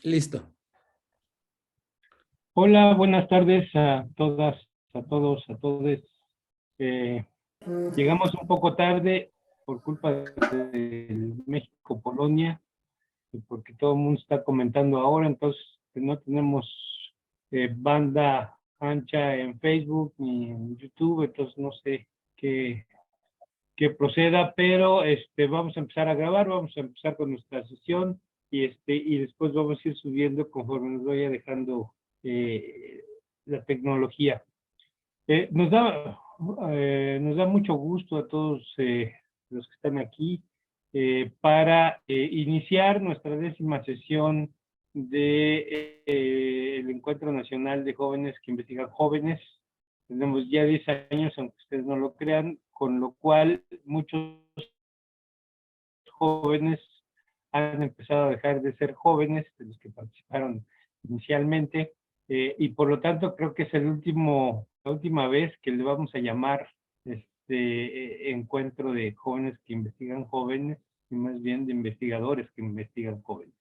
Listo. Hola, buenas tardes a todas, a todos, a todes. Llegamos un poco tarde por culpa de México-Polonia, porque todo el mundo está comentando ahora, entonces no tenemos banda ancha en Facebook ni en YouTube, entonces no sé qué proceda, pero vamos a empezar a grabar, vamos a empezar con nuestra sesión y después vamos a ir subiendo conforme nos vaya dejando la tecnología. Nos da mucho gusto a todos los que están aquí para iniciar nuestra 10ª sesión del Encuentro Nacional de Jóvenes que Investigan Jóvenes. Tenemos ya 10 años, aunque ustedes no lo crean, con lo cual muchos jóvenes han empezado a dejar de ser jóvenes, de los que participaron inicialmente, y por lo tanto creo que es la última vez que le vamos a llamar encuentro de jóvenes que investigan jóvenes, y más bien de investigadores que investigan jóvenes.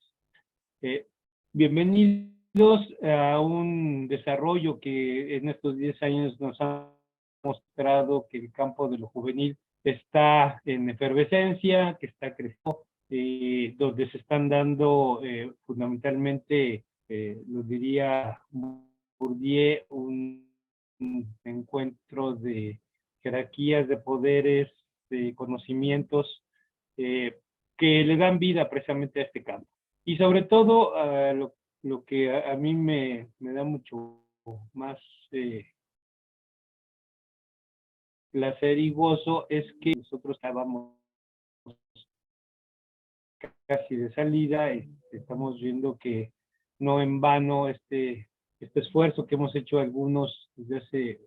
Bienvenidos a un desarrollo que en estos 10 años nos ha mostrado que el campo de lo juvenil está en efervescencia, que está creciendo, donde se están dando fundamentalmente, lo diría Bourdieu, un encuentro de jerarquías, de poderes, de conocimientos que le dan vida precisamente a este campo. Y sobre todo, lo que a mí me da mucho más placer y gozo es que nosotros estábamos casi de salida, estamos viendo que no en vano este esfuerzo que hemos hecho algunos desde hace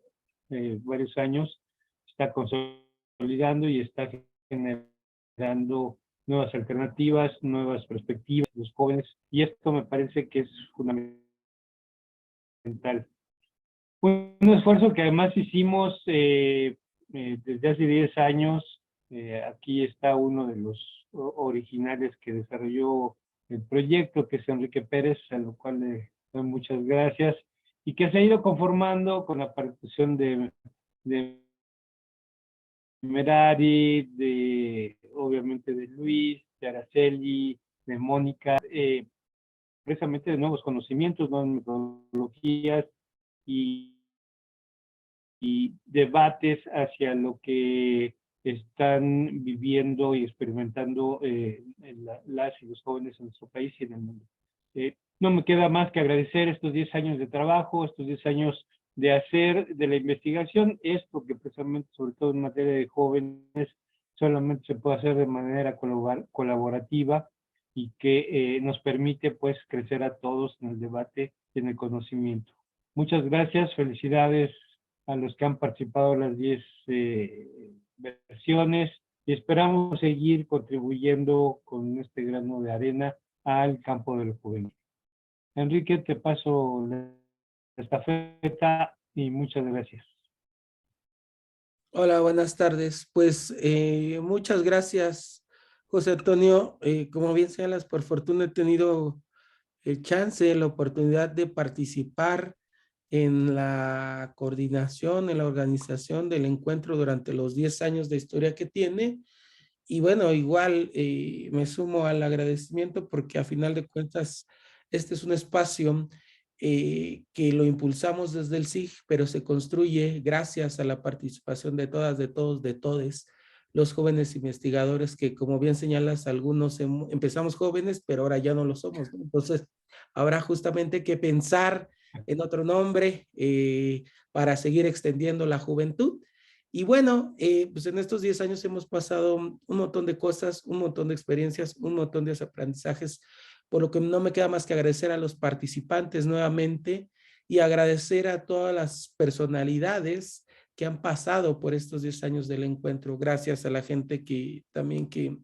varios años está consolidando y está generando nuevas alternativas, nuevas perspectivas de los jóvenes, y esto me parece que es fundamental. Un esfuerzo que además hicimos desde hace 10 años. Aquí está uno de los originales que desarrolló el proyecto, que es Enrique Pérez, a lo cual le doy muchas gracias, y que se ha ido conformando con la participación de Merari, obviamente de Luis, de Araceli, de Mónica, precisamente de nuevos conocimientos, nuevas metodologías y debates hacia lo que están viviendo y experimentando las y los jóvenes en nuestro país y en el mundo. No me queda más que agradecer estos 10 años de trabajo, estos 10 años de hacer de la investigación esto que precisamente, sobre todo en materia de jóvenes, solamente se puede hacer de manera colaborativa y que nos permite pues crecer a todos en el debate y en el conocimiento. Muchas gracias, felicidades a los que han participado en las 10 versiones y esperamos seguir contribuyendo con este grano de arena al campo de lo juvenil. Enrique, te paso la estafeta y muchas gracias. Hola, buenas tardes. Pues muchas gracias, José Antonio. Como bien señalas, por fortuna he tenido el chance, la oportunidad de participar en la coordinación, en la organización del encuentro durante los 10 años de historia que tiene. Y bueno, igual me sumo al agradecimiento porque a final de cuentas este es un espacio que lo impulsamos desde el SIG, pero se construye gracias a la participación de todas, de todos, de todes, los jóvenes investigadores que, como bien señalas, algunos empezamos jóvenes, pero ahora ya no lo somos, ¿no? Entonces, habrá justamente que pensar en otro nombre para seguir extendiendo la juventud. Y bueno, pues en estos 10 años hemos pasado un montón de cosas, un montón de experiencias, un montón de aprendizajes, por lo que no me queda más que agradecer a los participantes nuevamente y agradecer a todas las personalidades que han pasado por estos 10 años del encuentro. Gracias a la gente que también que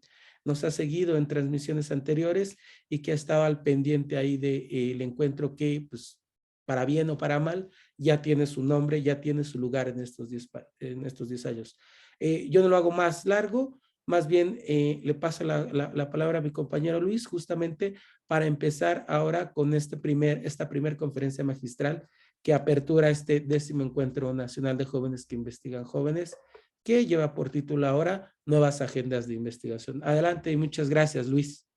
nos ha seguido en transmisiones anteriores y que ha estado al pendiente ahí del encuentro que, pues, para bien o para mal, ya tiene su nombre, ya tiene su lugar en estos 10 años. Yo no lo hago más largo, más bien le paso la palabra a mi compañero Luis, justamente para empezar ahora con esta primer conferencia magistral que apertura este 10º Encuentro Nacional de Jóvenes que Investigan Jóvenes, que lleva por título ahora Nuevas Agendas de Investigación. Adelante y muchas gracias, Luis.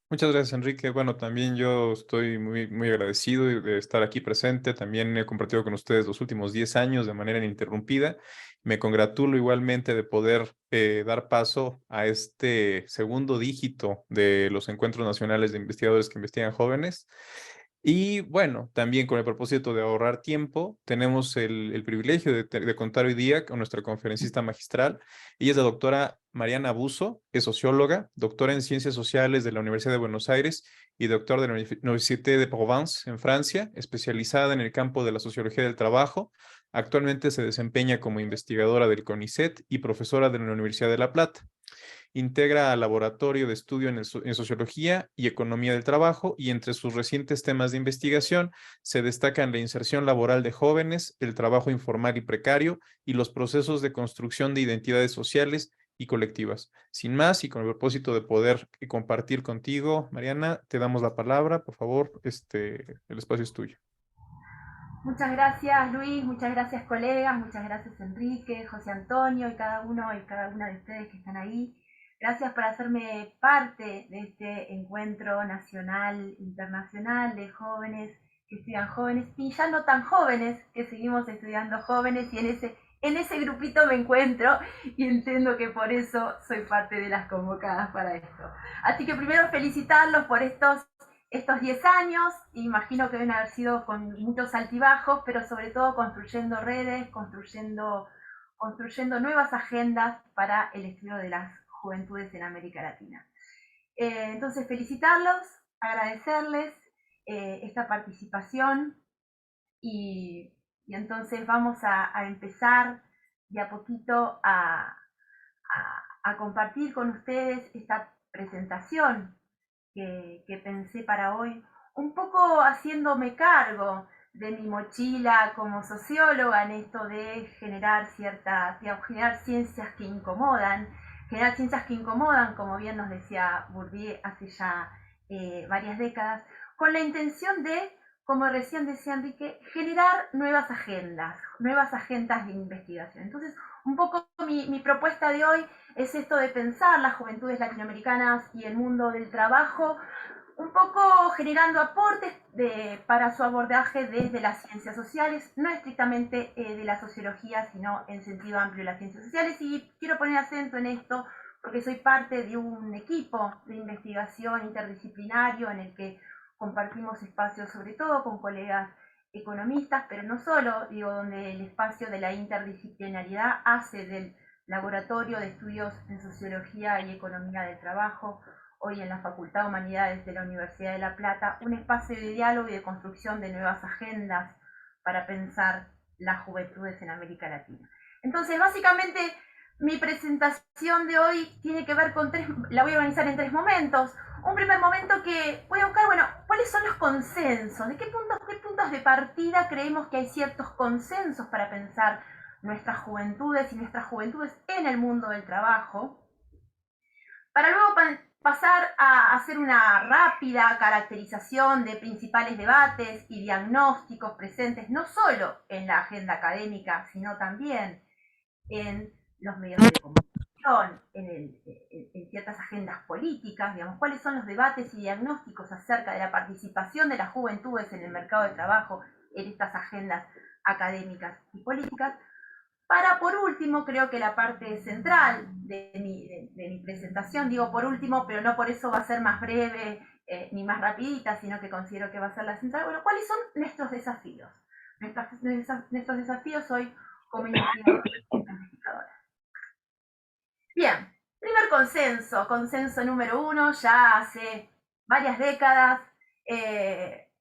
Muchas gracias, Enrique. Bueno, también yo estoy muy agradecido de estar aquí presente. También he compartido con ustedes los últimos 10 años de manera ininterrumpida. Me congratulo igualmente de poder dar paso a este segundo dígito de los Encuentros Nacionales de Investigadores que Investigan Jóvenes. Y bueno, también con el propósito de ahorrar tiempo, tenemos el privilegio de contar hoy día con nuestra conferencista magistral. Ella es la doctora Mariana Busso, es socióloga, doctora en Ciencias Sociales de la Universidad de Buenos Aires y doctora de la Université de Provence en Francia, especializada en el campo de la sociología del trabajo. Actualmente se desempeña como investigadora del CONICET y profesora de la Universidad de La Plata. Integra al Laboratorio de Estudio en Sociología y Economía del Trabajo, y entre sus recientes temas de investigación se destacan la inserción laboral de jóvenes, el trabajo informal y precario y los procesos de construcción de identidades sociales y colectivas. Sin más, y con el propósito de poder compartir contigo, Mariana, te damos la palabra. Por favor, el espacio es tuyo. Muchas gracias, Luis, muchas gracias, colegas, muchas gracias, Enrique, José Antonio y cada uno y cada una de ustedes que están ahí. Gracias por hacerme parte de este encuentro nacional, internacional de jóvenes que estudian jóvenes y ya no tan jóvenes, que seguimos estudiando jóvenes, y en ese grupito me encuentro y entiendo que por eso soy parte de las convocadas para esto. Así que primero felicitarlos por estos 10 años. Imagino que deben haber sido con muchos altibajos, pero sobre todo construyendo redes, construyendo nuevas agendas para el estudio de las juventudes en América Latina. Entonces, felicitarlos, agradecerles esta participación y entonces vamos a empezar de a poquito a compartir con ustedes esta presentación que pensé para hoy, un poco haciéndome cargo de mi mochila como socióloga en esto de generar ciencias que incomodan, como bien nos decía Bourdieu hace ya varias décadas, con la intención de, como recién decía Enrique, generar nuevas agendas de investigación. Entonces, un poco mi propuesta de hoy es esto de pensar las juventudes latinoamericanas y el mundo del trabajo, un poco generando aportes para su abordaje desde las ciencias sociales, no estrictamente de la sociología, sino en sentido amplio de las ciencias sociales. Y quiero poner acento en esto porque soy parte de un equipo de investigación interdisciplinario en el que compartimos espacios sobre todo con colegas economistas, pero no solo, donde el espacio de la interdisciplinariedad hace del Laboratorio de Estudios en Sociología y Economía del Trabajo, hoy en la Facultad de Humanidades de la Universidad de La Plata, un espacio de diálogo y de construcción de nuevas agendas para pensar las juventudes en América Latina. Entonces, básicamente, mi presentación de hoy tiene que ver con la voy a organizar en 3 momentos. Un primer momento que voy a buscar, ¿cuáles son los consensos? ¿De qué puntos de partida creemos que hay ciertos consensos para pensar nuestras juventudes y nuestras juventudes en el mundo del trabajo? Para luego pasar a hacer una rápida caracterización de principales debates y diagnósticos presentes no solo en la agenda académica, sino también en los medios de comunicación, en ciertas agendas políticas, cuáles son los debates y diagnósticos acerca de la participación de las juventudes en el mercado de trabajo en estas agendas académicas y políticas. Para, por último, creo que la parte central de mi presentación, digo por último, pero no por eso va a ser más breve ni más rapidita, sino que considero que va a ser la central. ¿Cuáles son nuestros desafíos? Nuestros desafíos hoy como investigadores. Bien, primer consenso número 1, ya hace varias décadas,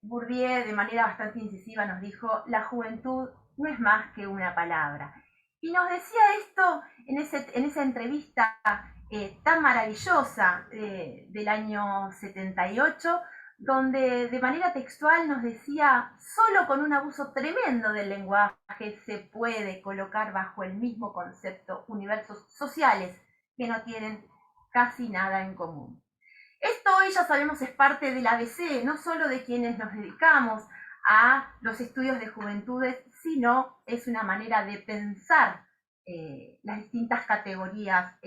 Bourdieu de manera bastante incisiva nos dijo: la juventud no es más que una palabra. Y nos decía esto en esa entrevista tan maravillosa del año 78, donde de manera textual nos decía: solo con un abuso tremendo del lenguaje se puede colocar bajo el mismo concepto universos sociales que no tienen casi nada en común. Esto hoy ya sabemos es parte del ABC, no solo de quienes nos dedicamos a los estudios de juventudes, sino es una manera de pensar las distintas categorías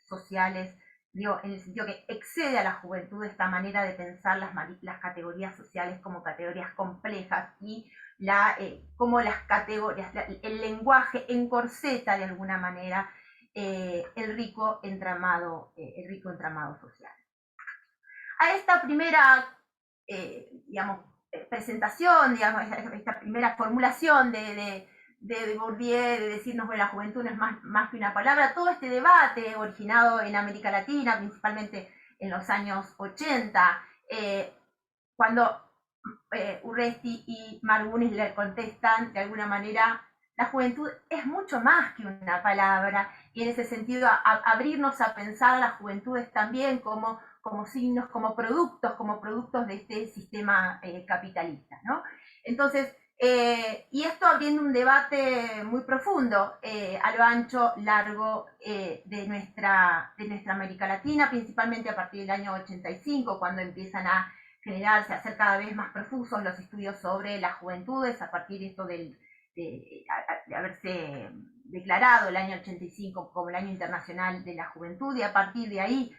sociales, digo, en el sentido que excede a la juventud esta manera de pensar las categorías sociales como categorías complejas y cómo las categorías, el lenguaje encorseta de alguna manera el rico entramado social. A esta primera, digamos, presentación, digamos, esta primera formulación de Bourdieu, de decirnos que la juventud no es más que una palabra, todo este debate originado en América Latina, principalmente en los años 80, cuando Urresti y Margunis le contestan de alguna manera, la juventud es mucho más que una palabra, y en ese sentido abrirnos a pensar a las juventudes también como signos, como productos de este sistema capitalista, ¿no? Entonces, y esto abriendo un debate muy profundo a lo ancho, largo de nuestra América Latina, principalmente a partir del año 85, cuando empiezan a generarse, a ser cada vez más profusos los estudios sobre las juventudes, a partir de esto de haberse declarado el año 85 como el año internacional de la juventud, y a partir de ahí,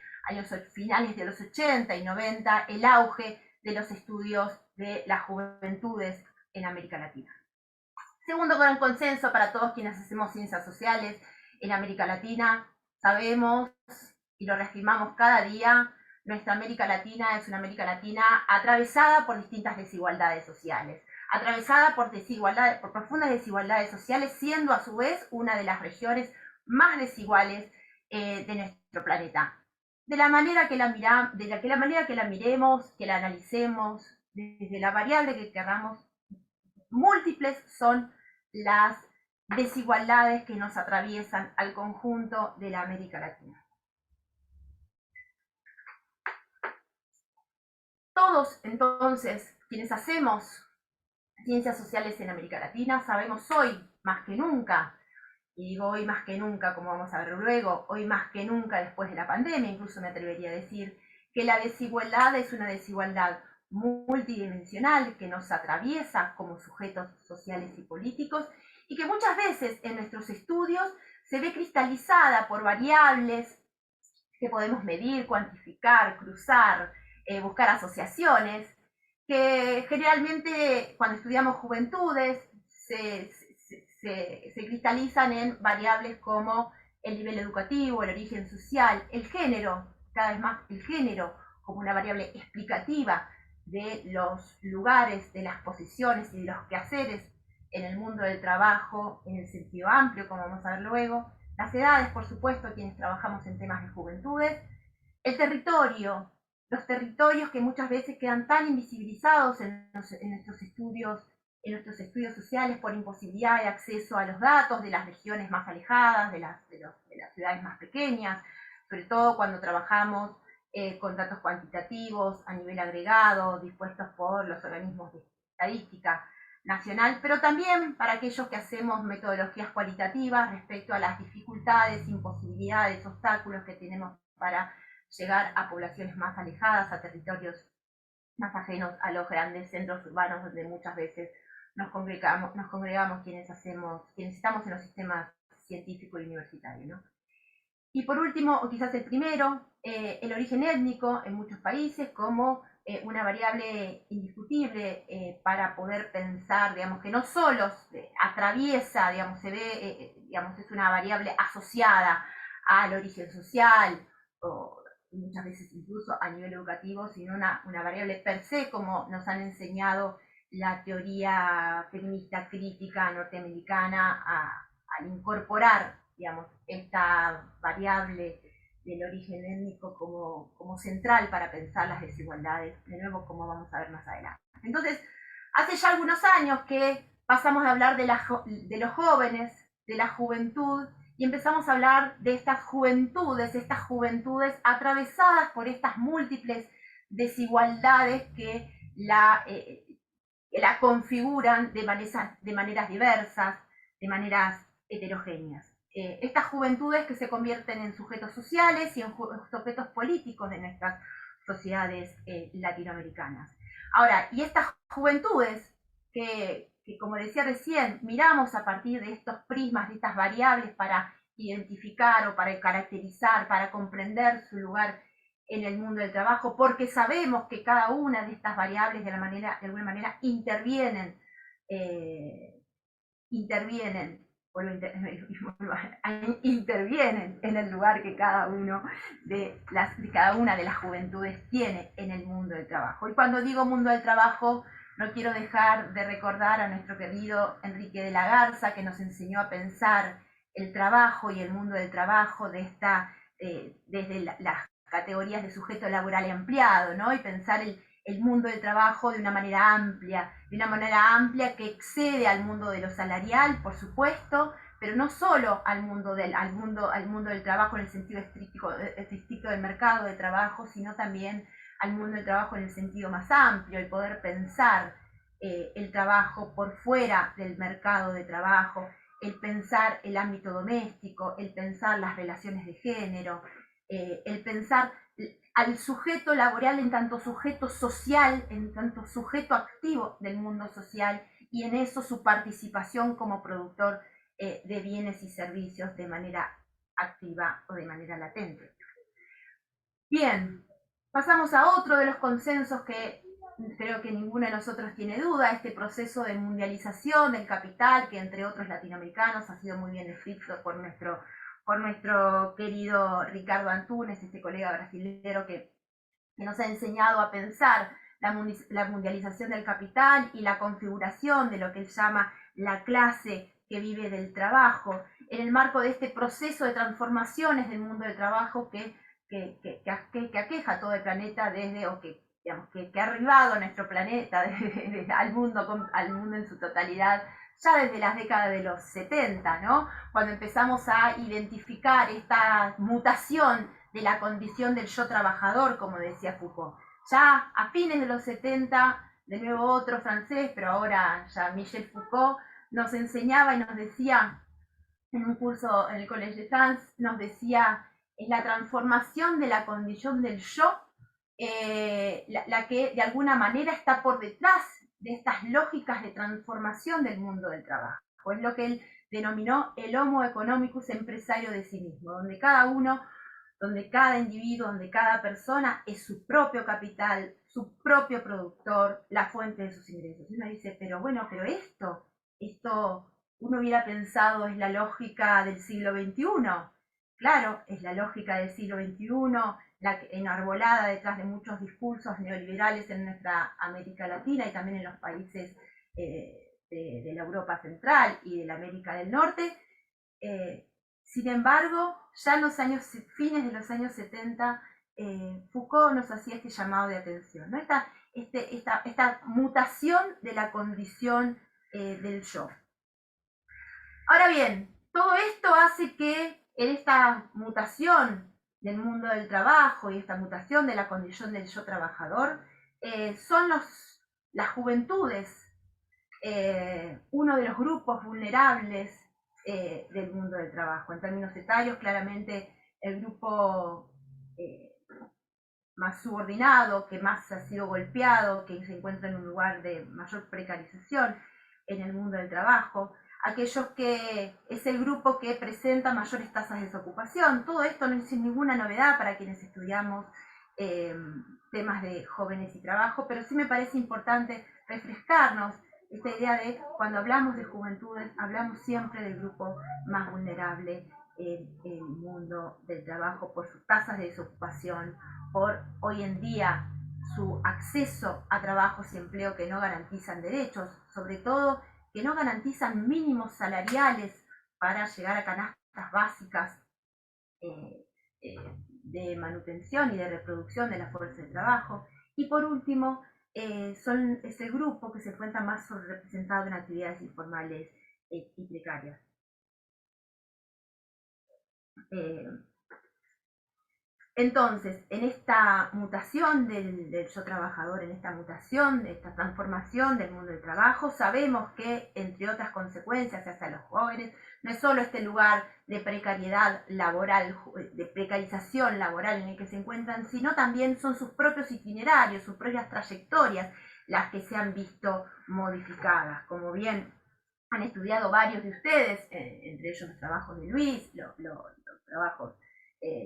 finales de los 80 y 90, el auge de los estudios de las juventudes en América Latina. Segundo gran consenso para todos quienes hacemos ciencias sociales en América Latina, sabemos y lo reafirmamos cada día, nuestra América Latina es una América Latina atravesada por distintas desigualdades sociales, atravesada por profundas desigualdades sociales, siendo a su vez una de las regiones más desiguales de nuestro planeta. De la manera que la miremos, que la analicemos, desde la variable que queramos, múltiples son las desigualdades que nos atraviesan al conjunto de la América Latina. Todos, entonces, quienes hacemos ciencias sociales en América Latina, sabemos hoy, más que nunca, y digo hoy más que nunca, como vamos a ver luego, hoy más que nunca después de la pandemia, incluso me atrevería a decir, que la desigualdad es una desigualdad multidimensional que nos atraviesa como sujetos sociales y políticos, y que muchas veces en nuestros estudios se ve cristalizada por variables que podemos medir, cuantificar, cruzar, buscar asociaciones, que generalmente cuando estudiamos juventudes se cristalizan en variables como el nivel educativo, el origen social, el género, cada vez más el género como una variable explicativa de los lugares, de las posiciones y de los quehaceres en el mundo del trabajo en el sentido amplio, como vamos a ver luego, las edades, por supuesto, quienes trabajamos en temas de juventudes, el territorio, los territorios que muchas veces quedan tan invisibilizados en nuestros estudios sociales por imposibilidad de acceso a los datos de las regiones más alejadas, de las ciudades más pequeñas, sobre todo cuando trabajamos con datos cuantitativos a nivel agregado, dispuestos por los organismos de estadística nacional, pero también para aquellos que hacemos metodologías cualitativas respecto a las dificultades, imposibilidades, obstáculos que tenemos para llegar a poblaciones más alejadas, a territorios más ajenos a los grandes centros urbanos donde muchas veces nos congregamos quienes estamos en los sistemas científico y universitario, ¿no? Y por último, o quizás el primero, el origen étnico en muchos países como una variable indiscutible para poder pensar, digamos, que no solo atraviesa, digamos, se ve, digamos, es una variable asociada al origen social, o muchas veces incluso a nivel educativo, sino una variable per se, como nos han enseñado la teoría feminista crítica norteamericana al incorporar, digamos, esta variable del origen étnico como central para pensar las desigualdades, de nuevo, como vamos a ver más adelante. Entonces, hace ya algunos años que pasamos a hablar de los jóvenes, de la juventud, y empezamos a hablar de estas juventudes atravesadas por estas múltiples desigualdades que la configuran de maneras diversas, de maneras heterogéneas. estas juventudes que se convierten en sujetos sociales y en sujetos políticos de nuestras sociedades latinoamericanas. Ahora, y estas juventudes que, como decía recién, miramos a partir de estos prismas, de estas variables para identificar o para caracterizar, para comprender su lugar en el mundo del trabajo, porque sabemos que cada una de estas variables de alguna manera intervienen en el lugar que cada una de las juventudes tiene en el mundo del trabajo. Y cuando digo mundo del trabajo, no quiero dejar de recordar a nuestro querido Enrique de la Garza, que nos enseñó a pensar el trabajo y el mundo del trabajo desde las categorías de sujeto laboral ampliado, ¿no? Y pensar el mundo del trabajo de una manera amplia que excede al mundo de lo salarial, por supuesto, pero no solo al mundo del trabajo en el sentido estricto del mercado de trabajo, sino también al mundo del trabajo en el sentido más amplio, el poder pensar el trabajo por fuera del mercado de trabajo, el pensar el ámbito doméstico, el pensar las relaciones de género, el pensar al sujeto laboral en tanto sujeto social, en tanto sujeto activo del mundo social, y en eso su participación como productor de bienes y servicios de manera activa o de manera latente. Bien, pasamos a otro de los consensos que creo que ninguno de nosotros tiene duda, este proceso de mundialización del capital, que entre otros latinoamericanos ha sido muy bien descrito por nuestro querido Ricardo Antunes, este colega brasilero que nos ha enseñado a pensar la mundialización del capital y la configuración de lo que él llama la clase que vive del trabajo, en el marco de este proceso de transformaciones del mundo del trabajo que aqueja todo el planeta desde, o que ha arribado a nuestro planeta al mundo en su totalidad, ya desde las décadas de los 70, ¿no? Cuando empezamos a identificar esta mutación de la condición del yo trabajador, como decía Foucault. Ya a fines de los 70, de nuevo otro francés, pero ahora ya Michel Foucault, nos enseñaba y nos decía, en un curso en el Collège de France, nos decía, es la transformación de la condición del yo, la que de alguna manera está por detrás de estas lógicas de transformación del mundo del trabajo. Es lo que él denominó el homo economicus empresario de sí mismo, donde cada individuo, donde cada persona es su propio capital, su propio productor, la fuente de sus ingresos. Y uno dice, pero esto uno hubiera pensado es la lógica del siglo XXI. Claro, es la lógica del siglo XXI, enarbolada detrás de muchos discursos neoliberales en nuestra América Latina y también en los países de la Europa Central y de la América del Norte. Sin embargo, ya en los fines de los años 70, Foucault nos hacía este llamado de atención, ¿no? Esta mutación de la condición del yo. Ahora bien, todo esto hace que en esta mutación del mundo del trabajo y esta mutación de la condición del yo trabajador, son las juventudes uno de los grupos vulnerables del mundo del trabajo. En términos etarios, claramente el grupo más subordinado, que más ha sido golpeado, que se encuentra en un lugar de mayor precarización en el mundo del trabajo, aquellos que es el grupo que presenta mayores tasas de desocupación. Todo esto no es ninguna novedad para quienes estudiamos temas de jóvenes y trabajo, pero sí me parece importante refrescarnos esta idea de cuando hablamos de juventudes, hablamos siempre del grupo más vulnerable en el mundo del trabajo por sus tasas de desocupación, por hoy en día su acceso a trabajos y empleo que no garantizan derechos, sobre todo que no garantizan mínimos salariales para llegar a canastas básicas de manutención y de reproducción de la fuerza de trabajo. Y por último, es el grupo que se encuentra más representado en actividades informales y precarias. Entonces, en esta mutación del yo trabajador, en esta mutación, esta transformación del mundo del trabajo, sabemos que, entre otras consecuencias hacia los jóvenes, no es solo este lugar de precariedad laboral, de precarización laboral en el que se encuentran, sino también son sus propios itinerarios, sus propias trayectorias las que se han visto modificadas. Como bien han estudiado varios de ustedes, entre ellos los trabajos de Luis, los trabajos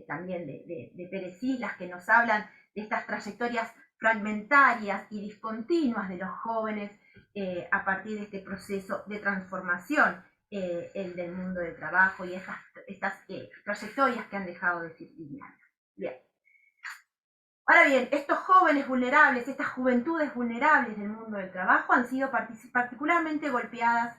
también de Pérez Islas, que nos hablan de estas trayectorias fragmentarias y discontinuas de los jóvenes a partir de este proceso de transformación el del mundo del trabajo y estas trayectorias que han dejado de ser lineales. Bien. Ahora bien, estos jóvenes vulnerables, estas juventudes vulnerables del mundo del trabajo han sido particularmente golpeadas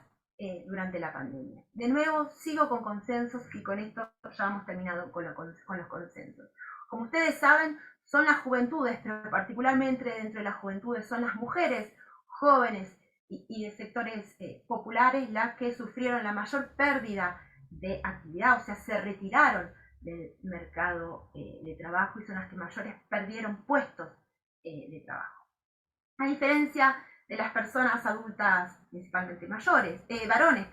durante la pandemia. De nuevo, sigo con consensos y con esto ya hemos terminado con los consensos. Como ustedes saben, son las juventudes, pero particularmente dentro de las juventudes son las mujeres jóvenes y de sectores populares las que sufrieron la mayor pérdida de actividad, o sea, se retiraron del mercado de trabajo y son las que mayores perdieron puestos de trabajo. A diferencia de las personas adultas, principalmente varones,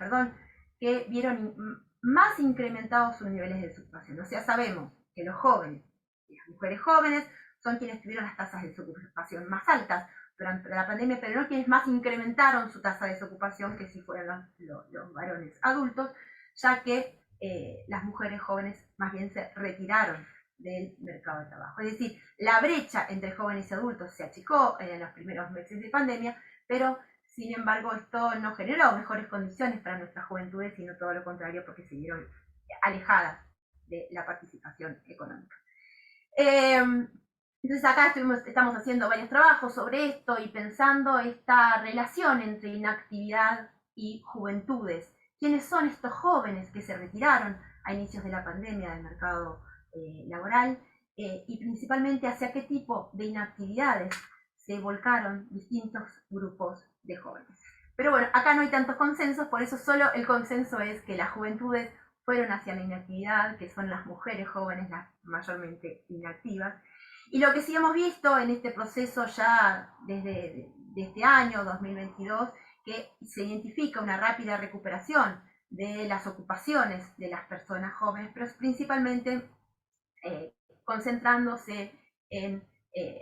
que vieron más incrementados sus niveles de desocupación. O sea, sabemos que los jóvenes y las mujeres jóvenes son quienes tuvieron las tasas de desocupación más altas durante la pandemia, pero no quienes más incrementaron su tasa de desocupación, que sí fueron los varones adultos, ya que las mujeres jóvenes más bien se retiraron del mercado de trabajo. Es decir, la brecha entre jóvenes y adultos se achicó en los primeros meses de pandemia, pero sin embargo esto no generó mejores condiciones para nuestras juventudes, sino todo lo contrario, porque se vieron alejadas de la participación económica. Entonces acá estamos haciendo varios trabajos sobre esto y pensando esta relación entre inactividad y juventudes. ¿Quiénes son estos jóvenes que se retiraron a inicios de la pandemia del mercado laboral y principalmente hacia qué tipo de inactividades se volcaron distintos grupos de jóvenes? Pero bueno, acá no hay tantos consensos, por eso solo el consenso es que las juventudes fueron hacia la inactividad, que son las mujeres jóvenes las mayormente inactivas. Y lo que sí hemos visto en este proceso ya desde este año 2022, que se identifica una rápida recuperación de las ocupaciones de las personas jóvenes, pero principalmente concentrándose en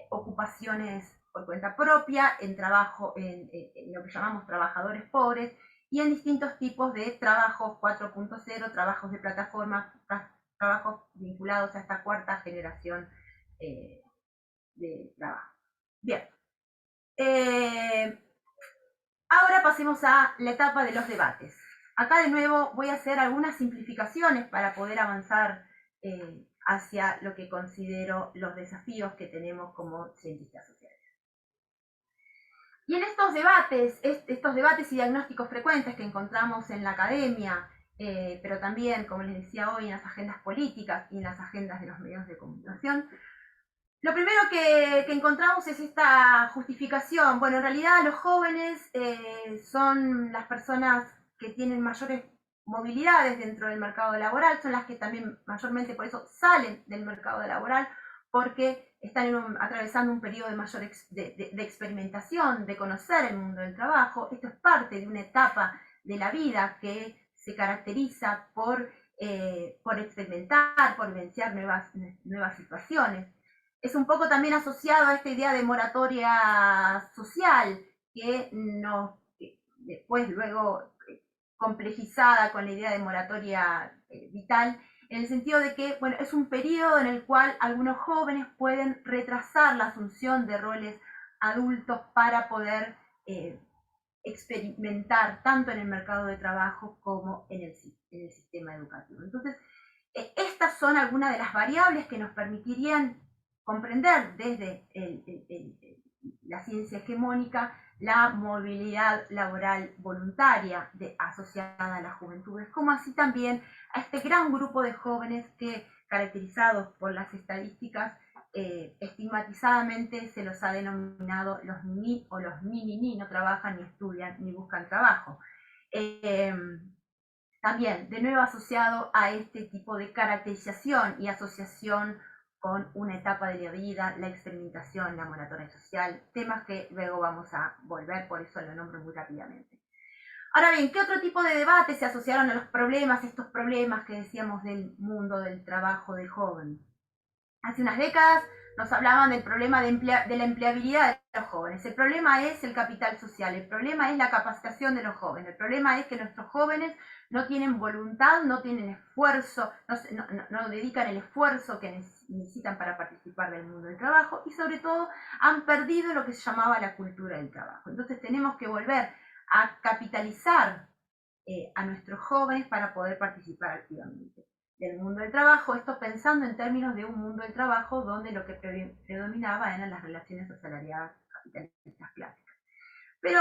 ocupaciones por cuenta propia, en trabajo, en lo que llamamos trabajadores pobres, y en distintos tipos de trabajos 4.0, trabajos de plataforma, trabajos vinculados a esta cuarta generación de trabajo. Bien. Ahora pasemos a la etapa de los debates. Acá de nuevo voy a hacer algunas simplificaciones para poder avanzar hacia lo que considero los desafíos que tenemos como cientistas sociales. Y en estos debates y diagnósticos frecuentes que encontramos en la academia, pero también, como les decía hoy, en las agendas políticas y en las agendas de los medios de comunicación, lo primero que encontramos es esta justificación. Bueno, en realidad los jóvenes son las personas que tienen mayores movilidades dentro del mercado laboral, son las que también mayormente por eso salen del mercado laboral, porque están atravesando un periodo de mayor de experimentación, de conocer el mundo del trabajo. Esto es parte de una etapa de la vida que se caracteriza por experimentar, por vivenciar nuevas situaciones. Es un poco también asociado a esta idea de moratoria social, que después luego complejizada con la idea de moratoria vital, en el sentido de que, bueno, es un periodo en el cual algunos jóvenes pueden retrasar la asunción de roles adultos para poder experimentar tanto en el mercado de trabajo como en el sistema educativo. Entonces, estas son algunas de las variables que nos permitirían comprender desde la ciencia hegemónica la movilidad laboral voluntaria asociada a las juventudes, como así también a este gran grupo de jóvenes que, caracterizados por las estadísticas, estigmatizadamente se los ha denominado los ni o los ni, no trabajan, ni estudian, ni buscan trabajo. También, de nuevo asociado a este tipo de caracterización y asociación con una etapa de la vida, la experimentación, la moratoria social, temas que luego vamos a volver, por eso lo nombro muy rápidamente. Ahora bien, ¿qué otro tipo de debates se asociaron a los problemas, estos problemas que decíamos del mundo del trabajo de joven? Hace unas décadas nos hablaban del problema de la empleabilidad de los jóvenes. El problema es el capital social, el problema es la capacitación de los jóvenes, el problema es que nuestros jóvenes no tienen voluntad, no tienen esfuerzo, no dedican el esfuerzo que necesitan para participar del mundo del trabajo y sobre todo han perdido lo que se llamaba la cultura del trabajo. Entonces tenemos que volver a capitalizar a nuestros jóvenes para poder participar activamente del mundo del trabajo, esto pensando en términos de un mundo del trabajo donde lo que predominaba eran las relaciones asalariadas capitalistas clásicas. Pero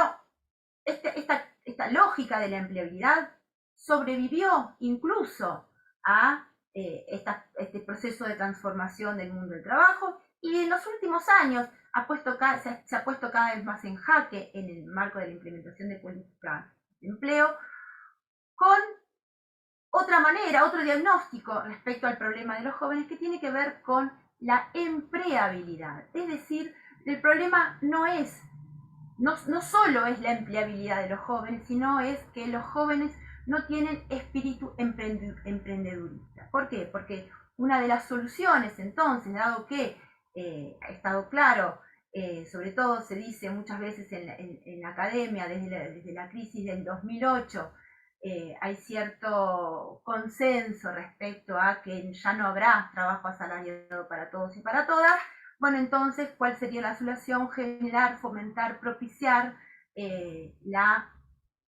esta lógica de la empleabilidad sobrevivió incluso a este proceso de transformación del mundo del trabajo y en los últimos años se ha puesto cada vez más en jaque en el marco de la implementación de políticas de empleo con otra manera, otro diagnóstico respecto al problema de los jóvenes que tiene que ver con la empleabilidad. Es decir, el problema no solo es la empleabilidad de los jóvenes, sino es que los jóvenes no tienen espíritu emprendedurista. ¿Por qué? Porque una de las soluciones, entonces, dado que ha estado claro, sobre todo se dice muchas veces en la academia, desde la crisis del 2008, hay cierto consenso respecto a que ya no habrá trabajo asalariado para todos y para todas. Bueno, entonces, ¿cuál sería la solución? Generar, fomentar, propiciar la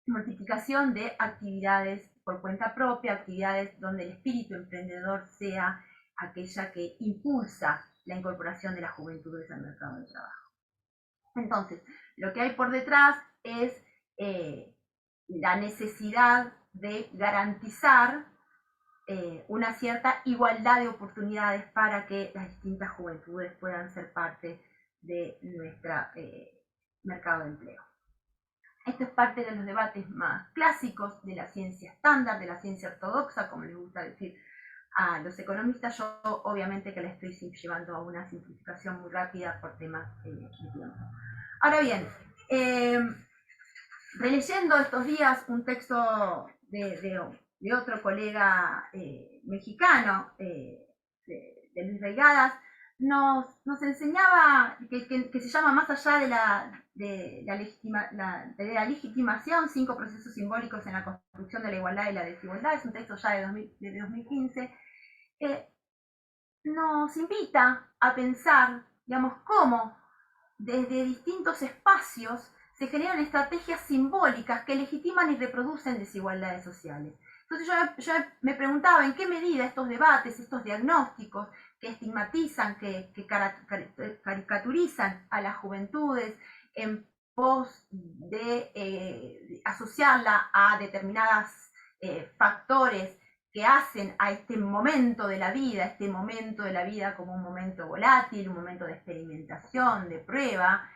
multiplicación de actividades por cuenta propia, actividades donde el espíritu emprendedor sea aquella que impulsa la incorporación de las juventudes al mercado del trabajo. Entonces, lo que hay por detrás es la necesidad de garantizar una cierta igualdad de oportunidades para que las distintas juventudes puedan ser parte de nuestro mercado de empleo. Esto es parte de los debates más clásicos de la ciencia estándar, de la ciencia ortodoxa, como les gusta decir a los economistas. Yo obviamente que la estoy llevando a una simplificación muy rápida por temas de tiempo. Ahora bien, releyendo estos días un texto de otro colega mexicano, de Luis Reigadas, nos enseñaba que se llama Más allá de la legitimación, 5 procesos simbólicos en la construcción de la igualdad y la desigualdad. Es un texto ya de 2015. Nos invita a pensar, digamos, cómo desde distintos espacios se generan estrategias simbólicas que legitiman y reproducen desigualdades sociales. Entonces yo me preguntaba en qué medida estos debates, estos diagnósticos que estigmatizan, que caricaturizan a las juventudes en pos de asociarla a determinados factores que hacen a este momento de la vida como un momento volátil, un momento de experimentación, de prueba.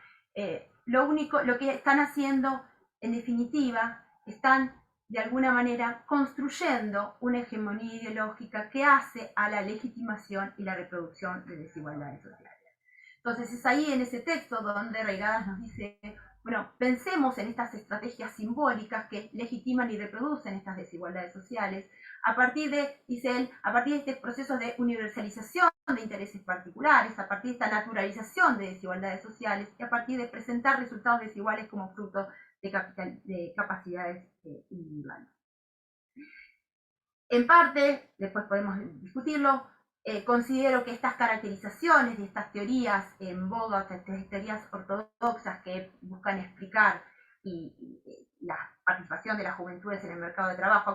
Lo que están haciendo, en definitiva, están de alguna manera construyendo una hegemonía ideológica que hace a la legitimación y la reproducción de desigualdades sociales. Entonces es ahí en ese texto donde Reigadas nos dice, bueno, pensemos en estas estrategias simbólicas que legitiman y reproducen estas desigualdades sociales, a partir de, dice él, a partir de este proceso de universalización de intereses particulares, a partir de esta naturalización de desigualdades sociales y a partir de presentar resultados desiguales como fruto de capacidades individuales. En parte, después podemos discutirlo, considero que estas caracterizaciones de estas teorías en boga, estas teorías ortodoxas que buscan explicar la participación de las juventudes en el mercado de trabajo,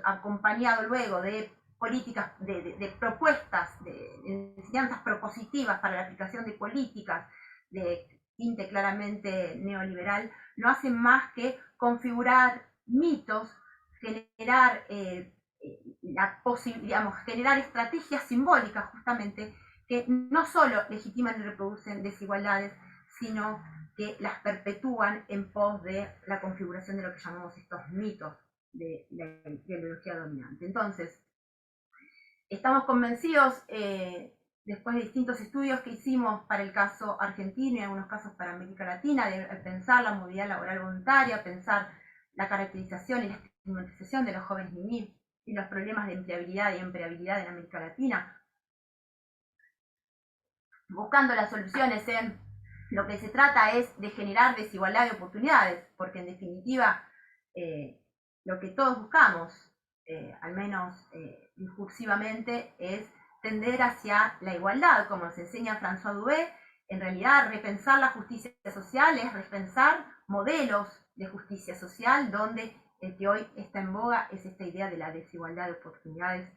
acompañado luego de políticas, de propuestas, de enseñanzas propositivas para la aplicación de políticas de tinte claramente neoliberal, no hacen más que configurar mitos, generar generar estrategias simbólicas justamente que no solo legitiman y reproducen desigualdades, sino que las perpetúan en pos de la configuración de lo que llamamos estos mitos de la ideología dominante. Entonces, estamos convencidos, después de distintos estudios que hicimos para el caso argentino y algunos casos para América Latina, de pensar la movilidad laboral voluntaria, pensar la caracterización y la estigmatización de los jóvenes niños y los problemas de empleabilidad y empleabilidad en América Latina, buscando las soluciones en lo que se trata es de generar desigualdad de oportunidades, porque en definitiva lo que todos buscamos, al menos discursivamente, es tender hacia la igualdad, como nos enseña François Dubé. En realidad, repensar la justicia social es repensar modelos de justicia social, donde el que hoy está en boga es esta idea de la desigualdad de oportunidades,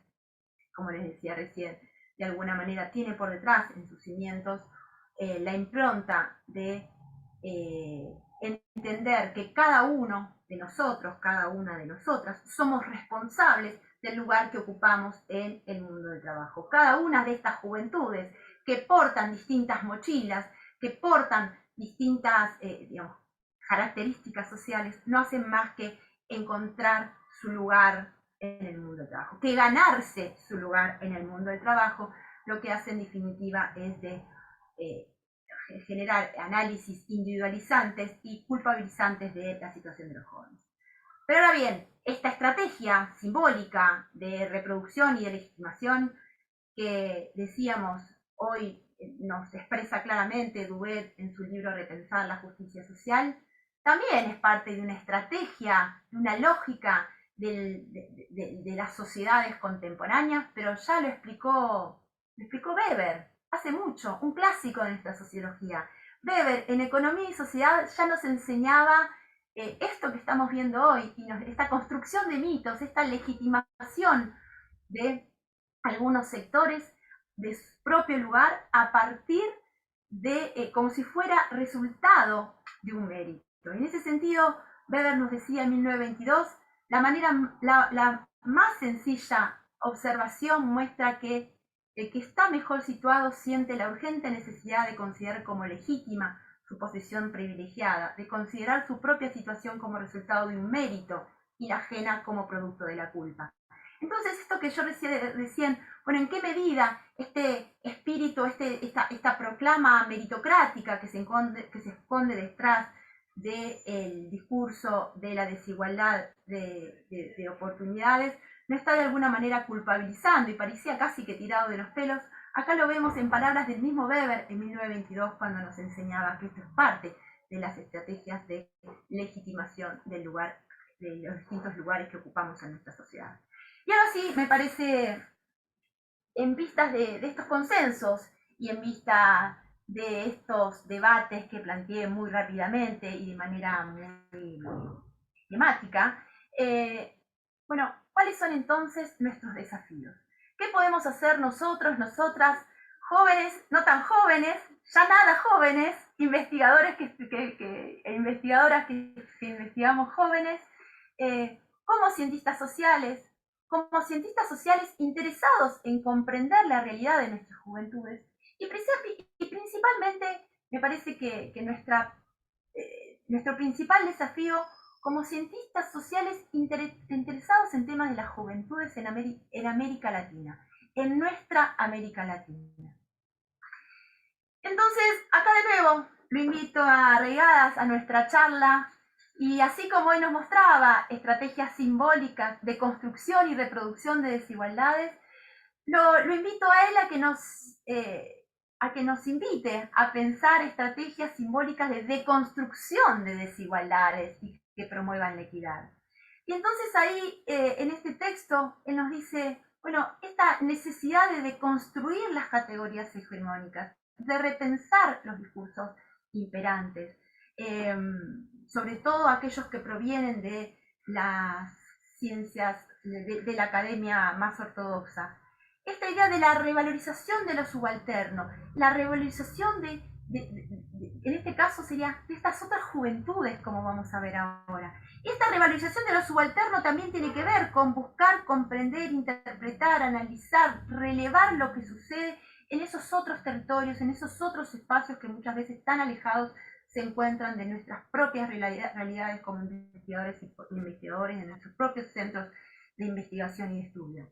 como les decía recién, de alguna manera tiene por detrás en sus cimientos la impronta de entender que cada uno de nosotros, cada una de nosotras, somos responsables del lugar que ocupamos en el mundo del trabajo. Cada una de estas juventudes que portan distintas mochilas, que portan distintas digamos, características sociales, no hacen más que encontrar su lugar en el mundo del trabajo, que ganarse su lugar en el mundo del trabajo, lo que hace en definitiva es de generar análisis individualizantes y culpabilizantes de la situación de los jóvenes. Pero ahora bien, esta estrategia simbólica de reproducción y de legitimación que decíamos hoy nos expresa claramente Dubé en su libro Repensar la justicia social, también es parte de una estrategia, de una lógica de las sociedades contemporáneas, pero ya lo explicó Weber hace mucho, un clásico de nuestra sociología. Weber en Economía y Sociedad ya nos enseñaba esto que estamos viendo hoy, y esta construcción de mitos, esta legitimación de algunos sectores de su propio lugar a partir de, como si fuera resultado de un mérito. En ese sentido, Weber nos decía en 1922, la más sencilla observación muestra que el que está mejor situado siente la urgente necesidad de considerar como legítima su posición privilegiada, de considerar su propia situación como resultado de un mérito y la ajena como producto de la culpa. Entonces, esto que yo recién, bueno, ¿en qué medida este espíritu, esta proclama meritocrática que se esconde detrás del discurso de la desigualdad de oportunidades, no está de alguna manera culpabilizando y parecía casi que tirado de los pelos? Acá lo vemos en palabras del mismo Weber en 1922, cuando nos enseñaba que esto es parte de las estrategias de legitimación del lugar, de los distintos lugares que ocupamos en nuestra sociedad. Y ahora sí, me parece, en vistas de estos consensos y en vista de estos debates que planteé muy rápidamente y de manera muy temática, bueno, ¿cuáles son entonces nuestros desafíos? ¿Qué podemos hacer nosotros, nosotras, jóvenes, no tan jóvenes, ya nada jóvenes, investigadores investigadoras que investigamos jóvenes, como cientistas sociales interesados en comprender la realidad de nuestras juventudes? Y principalmente me parece que nuestro principal desafío como cientistas sociales interesados en temas de las juventudes en América Latina, en nuestra América Latina. Entonces, acá de nuevo, lo invito a Regadas, a nuestra charla, y así como hoy nos mostraba estrategias simbólicas de construcción y reproducción de desigualdades, lo invito a él a que nos invite a pensar estrategias simbólicas de deconstrucción de desigualdades y que promuevan la equidad. Y entonces ahí, en este texto, él nos dice, bueno, esta necesidad de deconstruir las categorías hegemónicas, de repensar los discursos imperantes, sobre todo aquellos que provienen de las ciencias, de la academia más ortodoxa. Esta idea de la revalorización de lo subalterno, la revalorización en este caso sería de estas otras juventudes, como vamos a ver ahora. Y esta revalorización de lo subalterno también tiene que ver con buscar, comprender, interpretar, analizar, relevar lo que sucede en esos otros territorios, en esos otros espacios que muchas veces tan alejados se encuentran de nuestras propias realidades como investigadores y investigadores, de nuestros propios centros de investigación y de estudio.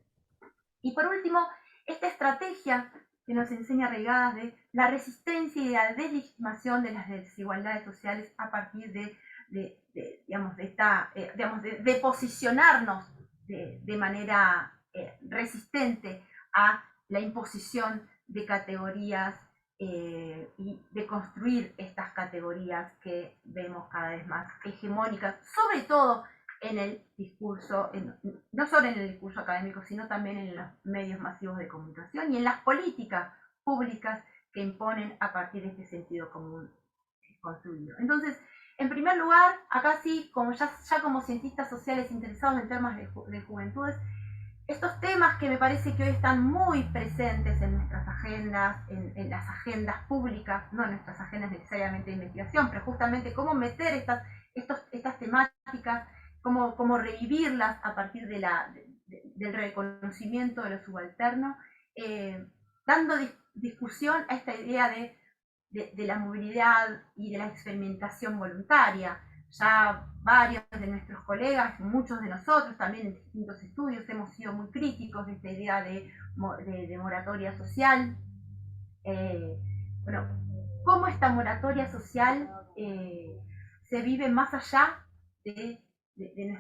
Y por último, esta estrategia que nos enseña Regadas de la resistencia y la deslegitimación de las desigualdades sociales a partir de de posicionarnos de manera resistente a la imposición de categorías y de construir estas categorías que vemos cada vez más hegemónicas, sobre todo en el discurso, no solo en el discurso académico, sino también en los medios masivos de comunicación y en las políticas públicas que imponen a partir de este sentido común construido. Entonces, en primer lugar, acá sí, como ya como cientistas sociales interesados en temas de juventudes, estos temas que me parece que hoy están muy presentes en nuestras agendas, en las agendas públicas, no en nuestras agendas necesariamente de investigación, pero justamente cómo meter estas temáticas, cómo revivirlas a partir del reconocimiento de lo subalterno, dando discusión a esta idea de la movilidad y de la experimentación voluntaria. Ya varios de nuestros colegas, muchos de nosotros también en distintos estudios hemos sido muy críticos de esta idea de moratoria social. Bueno, cómo esta moratoria social se vive más allá de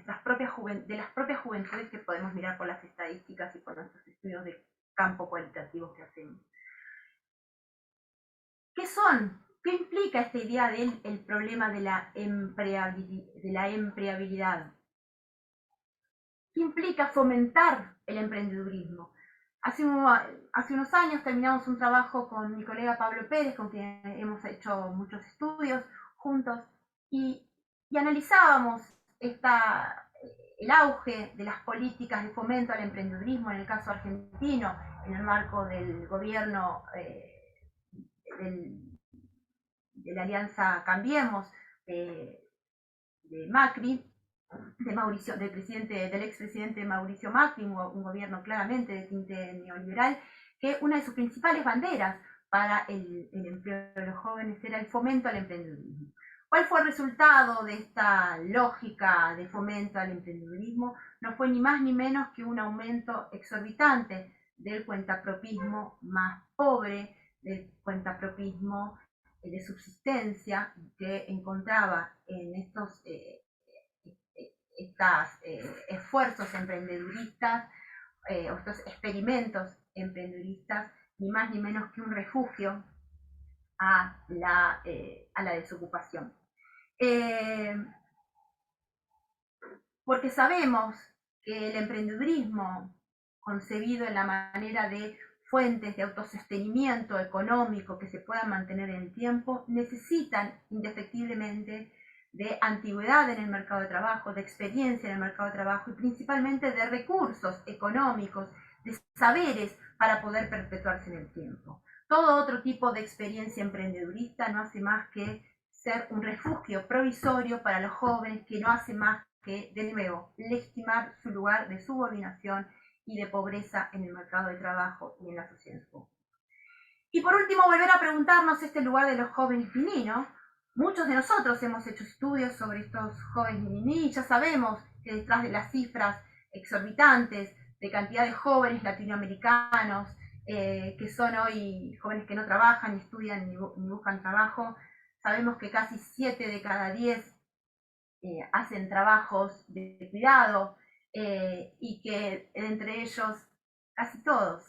las propias juventudes que podemos mirar por las estadísticas y por nuestros estudios de campo cualitativos que hacemos. ¿Qué son? ¿Qué implica esta idea del problema de la empleabilidad? ¿Qué implica fomentar el emprendedurismo? Hace unos años terminamos un trabajo con mi colega Pablo Pérez, con quien hemos hecho muchos estudios juntos, y analizábamos el auge de las políticas de fomento al emprendedurismo en el caso argentino, en el marco del gobierno de la alianza Cambiemos de Macri, del expresidente Mauricio Macri, un gobierno claramente de tinte neoliberal, que una de sus principales banderas para el empleo de los jóvenes era el fomento al emprendedurismo. ¿Cuál fue el resultado de esta lógica de fomento al emprendedurismo? No fue ni más ni menos que un aumento exorbitante del cuentapropismo más pobre, del cuentapropismo de subsistencia que encontraba en estos esfuerzos emprendeduristas, estos experimentos emprendeduristas, ni más ni menos que un refugio a la desocupación. Porque sabemos que el emprendedurismo, concebido en la manera de fuentes de autosostenimiento económico que se puedan mantener en el tiempo, necesitan indefectiblemente de antigüedad en el mercado de trabajo, de experiencia en el mercado de trabajo y principalmente de recursos económicos, de saberes para poder perpetuarse en el tiempo. Todo otro tipo de experiencia emprendedurista no hace más que ser un refugio provisorio para los jóvenes, que no hace más que, de nuevo, legitimar su lugar de subordinación y de pobreza en el mercado de trabajo y en la sociedad. Y por último, volver a preguntarnos este lugar de los jóvenes mini. Muchos de nosotros hemos hecho estudios sobre estos jóvenes mini, ya sabemos que detrás de las cifras exorbitantes de cantidad de jóvenes latinoamericanos que son hoy jóvenes que no trabajan, ni estudian, ni buscan trabajo, sabemos que casi 7 de cada 10 hacen trabajos de cuidado y que entre ellos casi todos,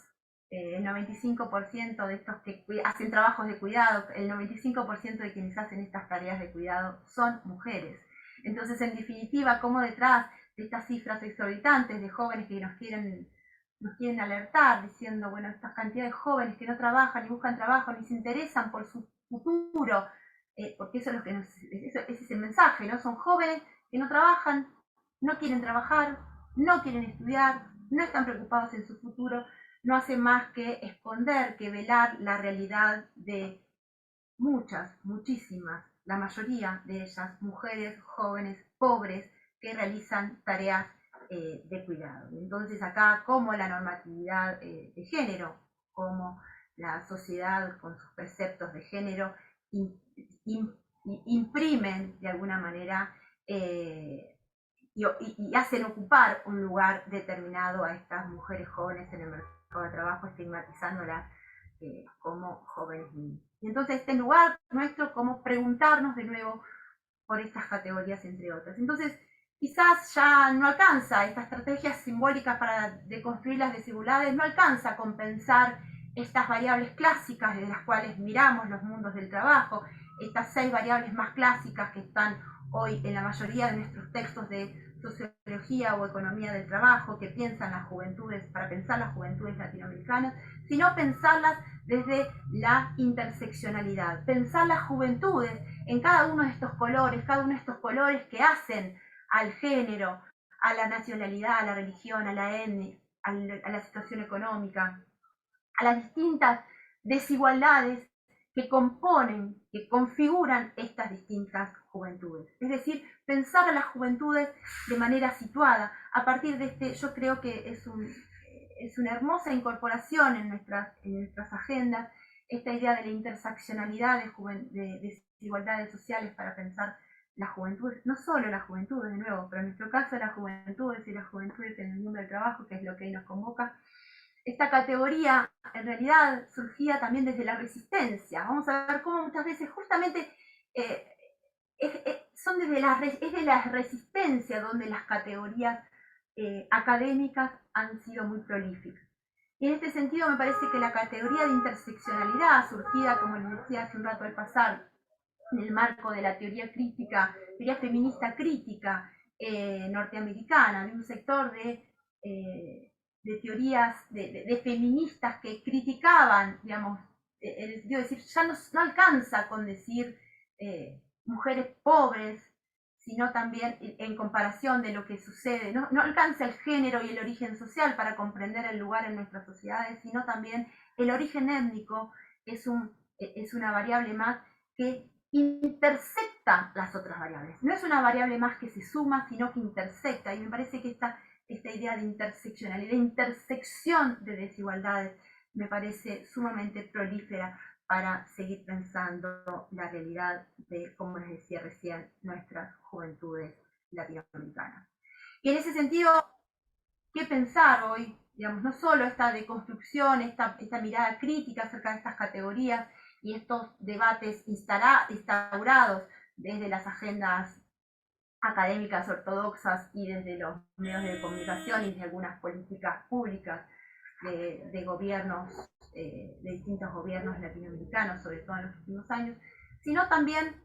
el 95% de estos que hacen trabajos de cuidado, el 95% de quienes hacen estas tareas de cuidado son mujeres. Entonces, en definitiva, como detrás de estas cifras exorbitantes de jóvenes que nos quieren alertar, diciendo, bueno, estas cantidades de jóvenes que no trabajan, ni buscan trabajo, ni se interesan por su futuro, porque eso es lo que ese es el mensaje, ¿no? Son jóvenes que no trabajan, no quieren trabajar, no quieren estudiar, no están preocupados en su futuro, no hace más que esconder, que velar la realidad de muchísimas, la mayoría de ellas, mujeres, jóvenes, pobres, que realizan tareas de cuidado. Entonces acá, como la normatividad de género, como la sociedad con sus preceptos de género, imprimen de alguna manera y hacen ocupar un lugar determinado a estas mujeres jóvenes en el mercado de trabajo, estigmatizándolas como jóvenes niños. Y entonces este lugar nuestro, como preguntarnos de nuevo por estas categorías, entre otras. Entonces, quizás ya no alcanza, esta estrategia simbólica para deconstruir las desigualdades no alcanza a compensar estas variables clásicas de las cuales miramos los mundos del trabajo, estas 6 variables más clásicas que están hoy en la mayoría de nuestros textos de sociología o economía del trabajo, que piensan las juventudes, para pensar las juventudes latinoamericanas, sino pensarlas desde la interseccionalidad, pensar las juventudes en cada uno de estos colores que hacen al género, a la nacionalidad, a la religión, a la etnia, a la situación económica, a las distintas desigualdades que componen, que configuran estas distintas juventudes. Es decir, pensar a las juventudes de manera situada. A partir de yo creo que es una hermosa incorporación en nuestras agendas, esta idea de la interseccionalidad de desigualdades sociales para pensar las juventudes, no solo las juventudes, de nuevo, pero en nuestro caso las juventudes y las juventudes en el mundo del trabajo, que es lo que hoy nos convoca. Esta categoría en realidad surgía también desde la resistencia. Vamos a ver cómo muchas veces justamente es de la resistencia donde las categorías académicas han sido muy prolíficas. Y en este sentido me parece que la categoría de interseccionalidad, surgida, como les decía hace un rato al pasar, en el marco de la teoría feminista crítica norteamericana, de un sector de teorías de feministas que criticaban, digamos, decir, ya no alcanza con decir mujeres pobres, sino también en comparación de lo que sucede, no alcanza el género y el origen social para comprender el lugar en nuestras sociedades, sino también el origen étnico es una variable más que intersecta las otras variables. No es una variable más que se suma, sino que intersecta, y me parece que esta idea de interseccionalidad, de intersección de desigualdades, me parece sumamente prolífera para seguir pensando la realidad de, como les decía recién, nuestras juventudes latinoamericanas. Y en ese sentido, ¿qué pensar hoy? Digamos, no solo esta deconstrucción, esta mirada crítica acerca de estas categorías y estos debates instaurados desde las agendas académicas ortodoxas y desde los medios de comunicación y desde algunas políticas públicas de gobiernos, de distintos gobiernos latinoamericanos, sobre todo en los últimos años, sino también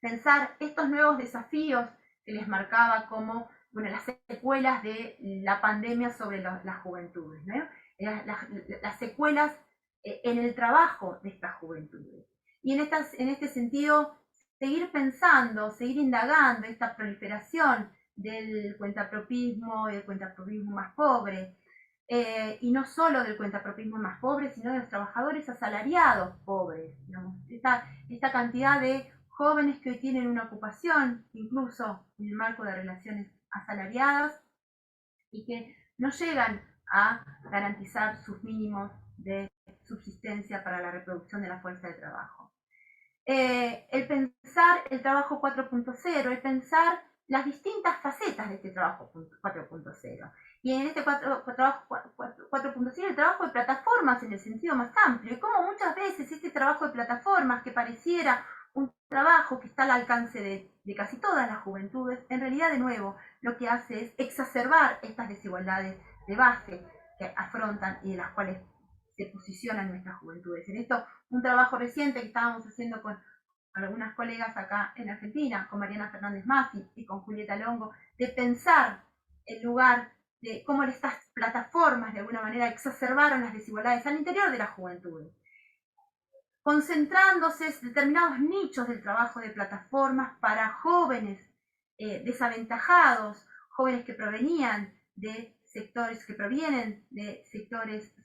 pensar estos nuevos desafíos que les marcaba como las secuelas de la pandemia sobre las juventudes, ¿no? Las secuelas en el trabajo de estas juventudes. Y en este sentido, seguir pensando, seguir indagando esta proliferación del cuentapropismo y del cuentapropismo más pobre, y no solo del cuentapropismo más pobre, sino de los trabajadores asalariados pobres, digamos, esta cantidad de jóvenes que hoy tienen una ocupación, incluso en el marco de relaciones asalariadas, y que no llegan a garantizar sus mínimos de subsistencia para la reproducción de la fuerza de trabajo. El pensar el trabajo 4.0, el pensar las distintas facetas de este trabajo 4.0. Y en este trabajo 4.0 el trabajo de plataformas en el sentido más amplio, y como muchas veces este trabajo de plataformas que pareciera un trabajo que está al alcance de casi todas las juventudes, en realidad de nuevo lo que hace es exacerbar estas desigualdades de base que afrontan y de las cuales se posicionan nuestras juventudes. En esto, un trabajo reciente que estábamos haciendo con algunas colegas acá en Argentina, con Mariana Fernández Massi y con Julieta Longo, de pensar el lugar de cómo estas plataformas de alguna manera exacerbaron las desigualdades al interior de las juventudes, concentrándose en determinados nichos del trabajo de plataformas para jóvenes desaventajados, jóvenes que provienen de sectores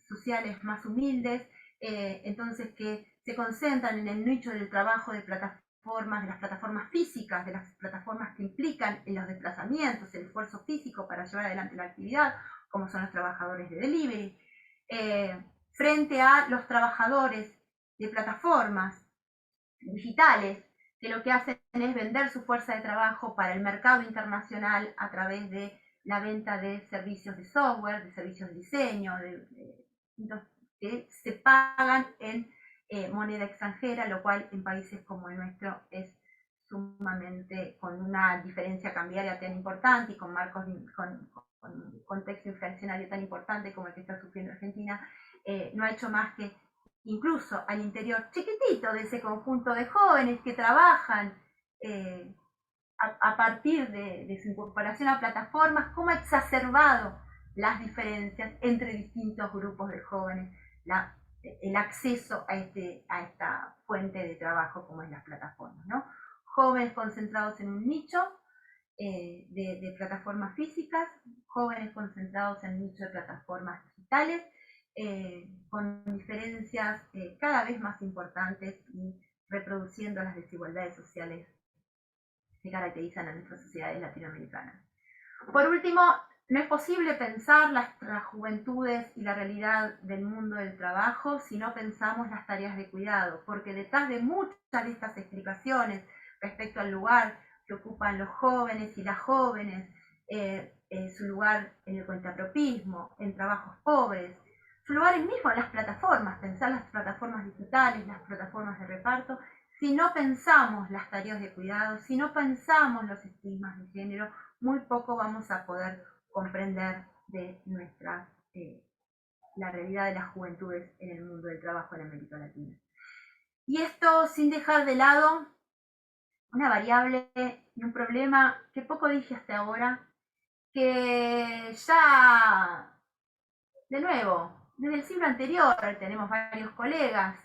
sociales más humildes, entonces que se concentran en el nicho del trabajo de plataformas, de las plataformas físicas, de las plataformas que implican en los desplazamientos, el esfuerzo físico para llevar adelante la actividad, como son los trabajadores de delivery, frente a los trabajadores de plataformas digitales, que lo que hacen es vender su fuerza de trabajo para el mercado internacional a través de la venta de servicios de software, de servicios de diseño, que se pagan en moneda extranjera, lo cual en países como el nuestro es sumamente, con una diferencia cambiaria tan importante y con marcos, con un contexto inflacionario tan importante como el que está sufriendo Argentina, no ha hecho más que, incluso al interior chiquitito de ese conjunto de jóvenes que trabajan a partir de su incorporación a plataformas, cómo ha exacerbado las diferencias entre distintos grupos de jóvenes, el acceso a esta fuente de trabajo como es las plataformas, ¿no? Jóvenes concentrados en un nicho de plataformas físicas, jóvenes concentrados en un nicho de plataformas digitales, con diferencias cada vez más importantes y reproduciendo las desigualdades sociales que caracterizan a nuestras sociedades latinoamericanas. Por último, no es posible pensar las juventudes y la realidad del mundo del trabajo si no pensamos las tareas de cuidado, porque detrás de muchas de estas explicaciones respecto al lugar que ocupan los jóvenes y las jóvenes, su lugar en el cuentapropismo, en trabajos pobres, su lugar mismo en las plataformas, pensar las plataformas digitales, las plataformas de reparto, si no pensamos las tareas de cuidado, si no pensamos los estigmas de género, muy poco vamos a poder comprender de la realidad de las juventudes en el mundo del trabajo en América Latina. Y esto sin dejar de lado una variable y un problema que poco dije hasta ahora, que ya, de nuevo, desde el siglo anterior tenemos varios colegas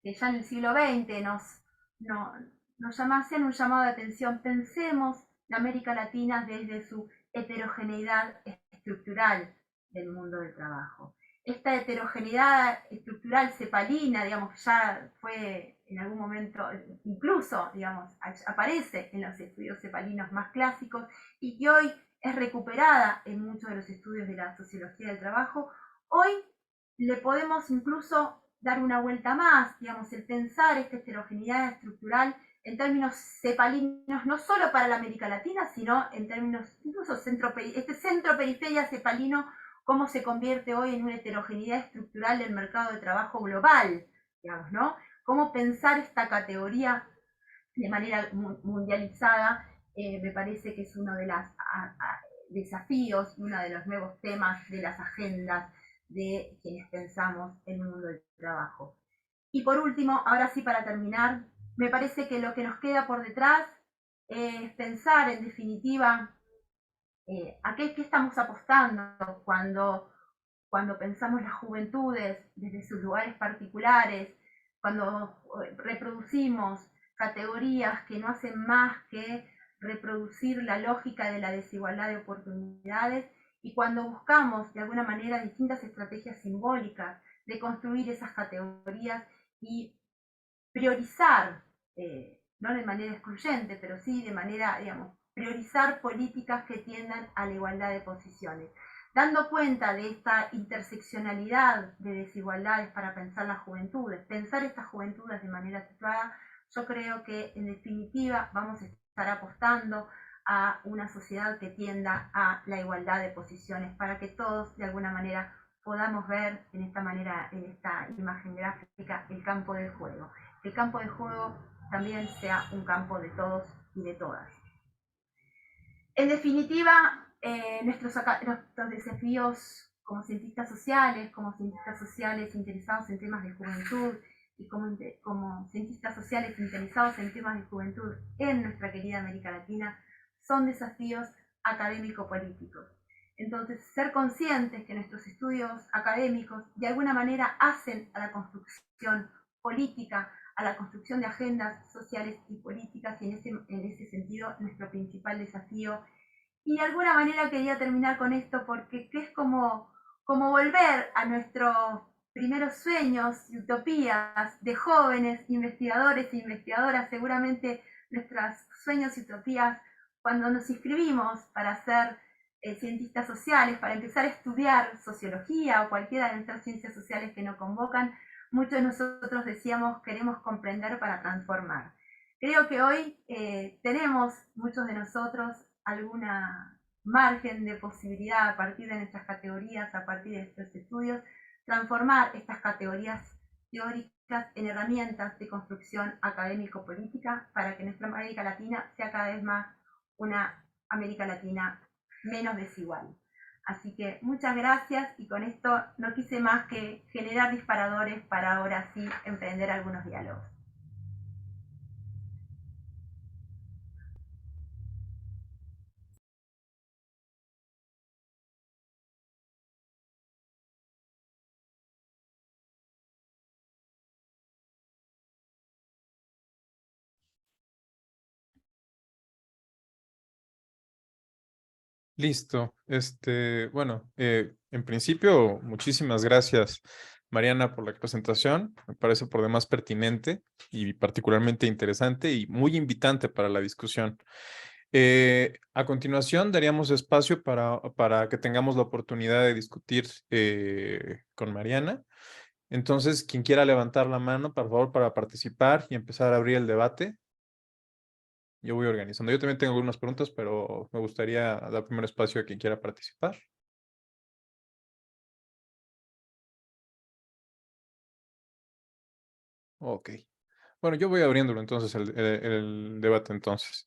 que ya en el siglo XX nos hacían un llamado de atención. Pensemos la América Latina desde su heterogeneidad estructural del mundo del trabajo. Esta heterogeneidad estructural cepalina, digamos, ya fue en algún momento, incluso, digamos, aparece en los estudios cepalinos más clásicos y que hoy es recuperada en muchos de los estudios de la sociología del trabajo. Hoy le podemos incluso dar una vuelta más, digamos, el pensar esta heterogeneidad estructural en términos cepalinos, no solo para la América Latina, sino en términos incluso este centro-periferia cepalino, cómo se convierte hoy en una heterogeneidad estructural del mercado de trabajo global, digamos, ¿no? Cómo pensar esta categoría de manera mundializada, me parece que es uno de los desafíos, uno de los nuevos temas de las agendas de quienes pensamos el mundo del trabajo. Y por último, ahora sí para terminar, me parece que lo que nos queda por detrás es pensar en definitiva a qué estamos apostando cuando pensamos las juventudes desde sus lugares particulares, cuando reproducimos categorías que no hacen más que reproducir la lógica de la desigualdad de oportunidades, y cuando buscamos de alguna manera distintas estrategias simbólicas de construir esas categorías y priorizar, no de manera excluyente, pero sí de manera, digamos, priorizar políticas que tiendan a la igualdad de posiciones. Dando cuenta de esta interseccionalidad de desigualdades para pensar las juventudes, pensar estas juventudes de manera situada, yo creo que en definitiva vamos a estar apostando a una sociedad que tienda a la igualdad de posiciones para que todos de alguna manera podamos ver en esta imagen gráfica el campo de juego. Que el campo de juego también sea un campo de todos y de todas. En definitiva, nuestros desafíos como cientistas sociales interesados en temas de juventud y como cientistas sociales interesados en temas de juventud en nuestra querida América Latina son desafíos académico-políticos. Entonces, ser conscientes que nuestros estudios académicos de alguna manera hacen a la construcción política, a la construcción de agendas sociales y políticas, y en ese sentido nuestro principal desafío. Y de alguna manera quería terminar con esto porque es como volver a nuestros primeros sueños y utopías de jóvenes investigadores e investigadoras. Seguramente nuestros sueños y utopías cuando nos inscribimos para ser cientistas sociales, para empezar a estudiar sociología o cualquiera de nuestras ciencias sociales que nos convocan, muchos de nosotros decíamos queremos comprender para transformar. Creo que hoy tenemos, muchos de nosotros, alguna margen de posibilidad a partir de nuestras categorías, a partir de estos estudios, transformar estas categorías teóricas en herramientas de construcción académico-política para que nuestra América Latina sea cada vez más una América Latina menos desigual. Así que muchas gracias, y con esto no quise más que generar disparadores para ahora sí emprender algunos diálogos. Listo. Bueno, en principio, muchísimas gracias, Mariana, por la presentación. Me parece por demás pertinente y particularmente interesante y muy invitante para la discusión. A continuación, daríamos espacio para que tengamos la oportunidad de discutir con Mariana. Entonces, quien quiera levantar la mano, por favor, para participar y empezar a abrir el debate. Yo voy organizando. Yo también tengo algunas preguntas, pero me gustaría dar primer espacio a quien quiera participar. Ok. Bueno, yo voy abriéndolo entonces, el debate entonces.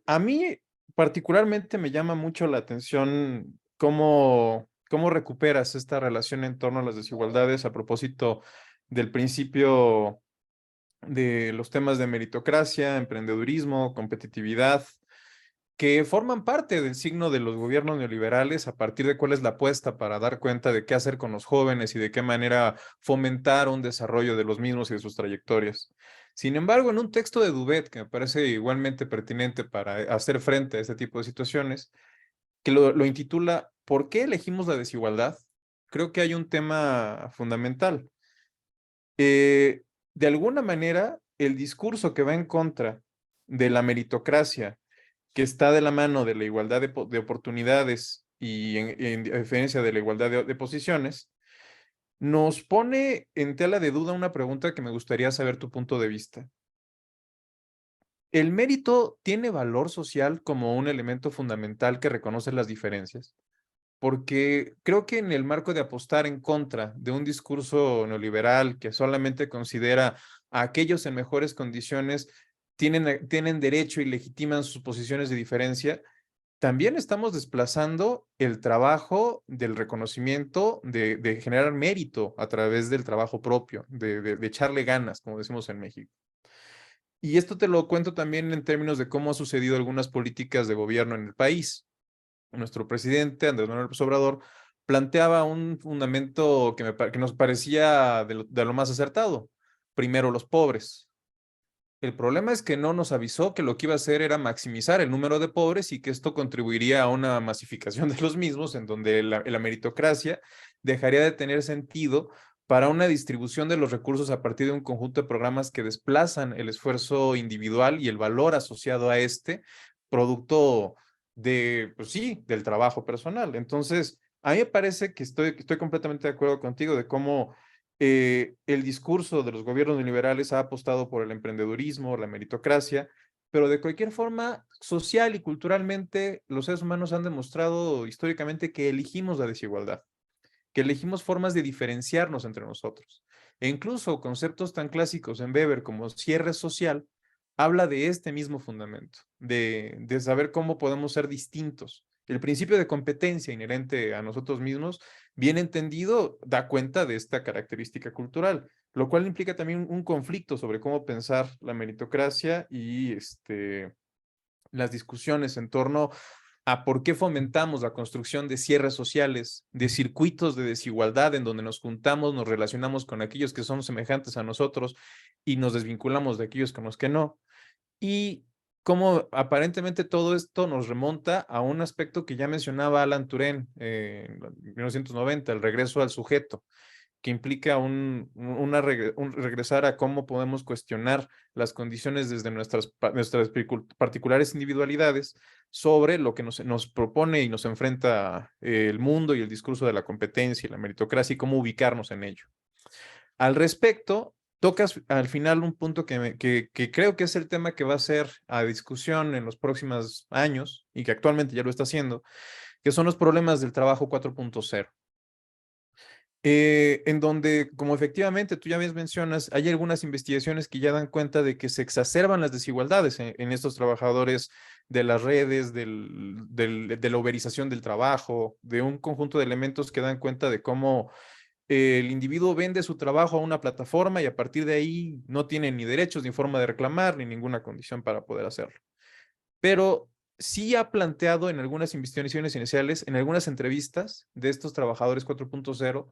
A mí particularmente me llama mucho la atención cómo recuperas esta relación en torno a las desigualdades a propósito del principio de los temas de meritocracia, emprendedurismo, competitividad, que forman parte del signo de los gobiernos neoliberales a partir de cuál es la apuesta para dar cuenta de qué hacer con los jóvenes y de qué manera fomentar un desarrollo de los mismos y de sus trayectorias. Sin embargo, en un texto de Dubet, que me parece igualmente pertinente para hacer frente a este tipo de situaciones, que lo intitula ¿Por qué elegimos la desigualdad? Creo que hay un tema fundamental. De alguna manera, el discurso que va en contra de la meritocracia, que está de la mano de la igualdad de oportunidades y en diferencia de la igualdad de posiciones, nos pone en tela de duda una pregunta que me gustaría saber tu punto de vista. ¿El mérito tiene valor social como un elemento fundamental que reconoce las diferencias? Porque creo que en el marco de apostar en contra de un discurso neoliberal que solamente considera a aquellos en mejores condiciones tienen derecho y legitiman sus posiciones de diferencia, también estamos desplazando el trabajo del reconocimiento, de generar mérito a través del trabajo propio, de echarle ganas, como decimos en México. Y esto te lo cuento también en términos de cómo ha sucedido algunas políticas de gobierno en el país. Nuestro presidente, Andrés Manuel López Obrador, planteaba un fundamento que nos parecía de lo más acertado. Primero los pobres. El problema es que no nos avisó que lo que iba a hacer era maximizar el número de pobres y que esto contribuiría a una masificación de los mismos, en donde la meritocracia dejaría de tener sentido para una distribución de los recursos a partir de un conjunto de programas que desplazan el esfuerzo individual y el valor asociado a este, producto pues sí, del trabajo personal. Entonces, a mí me parece que estoy completamente de acuerdo contigo de cómo el discurso de los gobiernos liberales ha apostado por el emprendedurismo, la meritocracia, pero de cualquier forma, social y culturalmente, los seres humanos han demostrado históricamente que elegimos la desigualdad, que elegimos formas de diferenciarnos entre nosotros. E incluso conceptos tan clásicos en Weber como cierre social, habla de este mismo fundamento, de saber cómo podemos ser distintos. El principio de competencia inherente a nosotros mismos, bien entendido, da cuenta de esta característica cultural, lo cual implica también un conflicto sobre cómo pensar la meritocracia y las discusiones en torno a por qué fomentamos la construcción de cierres sociales, de circuitos de desigualdad en donde nos juntamos, nos relacionamos con aquellos que son semejantes a nosotros y nos desvinculamos de aquellos con los que no. Y cómo aparentemente todo esto nos remonta a un aspecto que ya mencionaba Alan Turing en 1990, el regreso al sujeto, que implica regresar a cómo podemos cuestionar las condiciones desde nuestras particulares individualidades sobre lo que nos propone y nos enfrenta el mundo y el discurso de la competencia y la meritocracia y cómo ubicarnos en ello. Al respecto, tocas al final un punto que creo que es el tema que va a ser a discusión en los próximos años y que actualmente ya lo está haciendo, que son los problemas del trabajo 4.0. En donde, como efectivamente tú ya me mencionas, hay algunas investigaciones que ya dan cuenta de que se exacerban las desigualdades en estos trabajadores de las redes, de la uberización del trabajo, de un conjunto de elementos que dan cuenta de cómo el individuo vende su trabajo a una plataforma y a partir de ahí no tiene ni derechos, ni forma de reclamar, ni ninguna condición para poder hacerlo. Pero sí ha planteado en algunas investigaciones iniciales, en algunas entrevistas de estos trabajadores 4.0,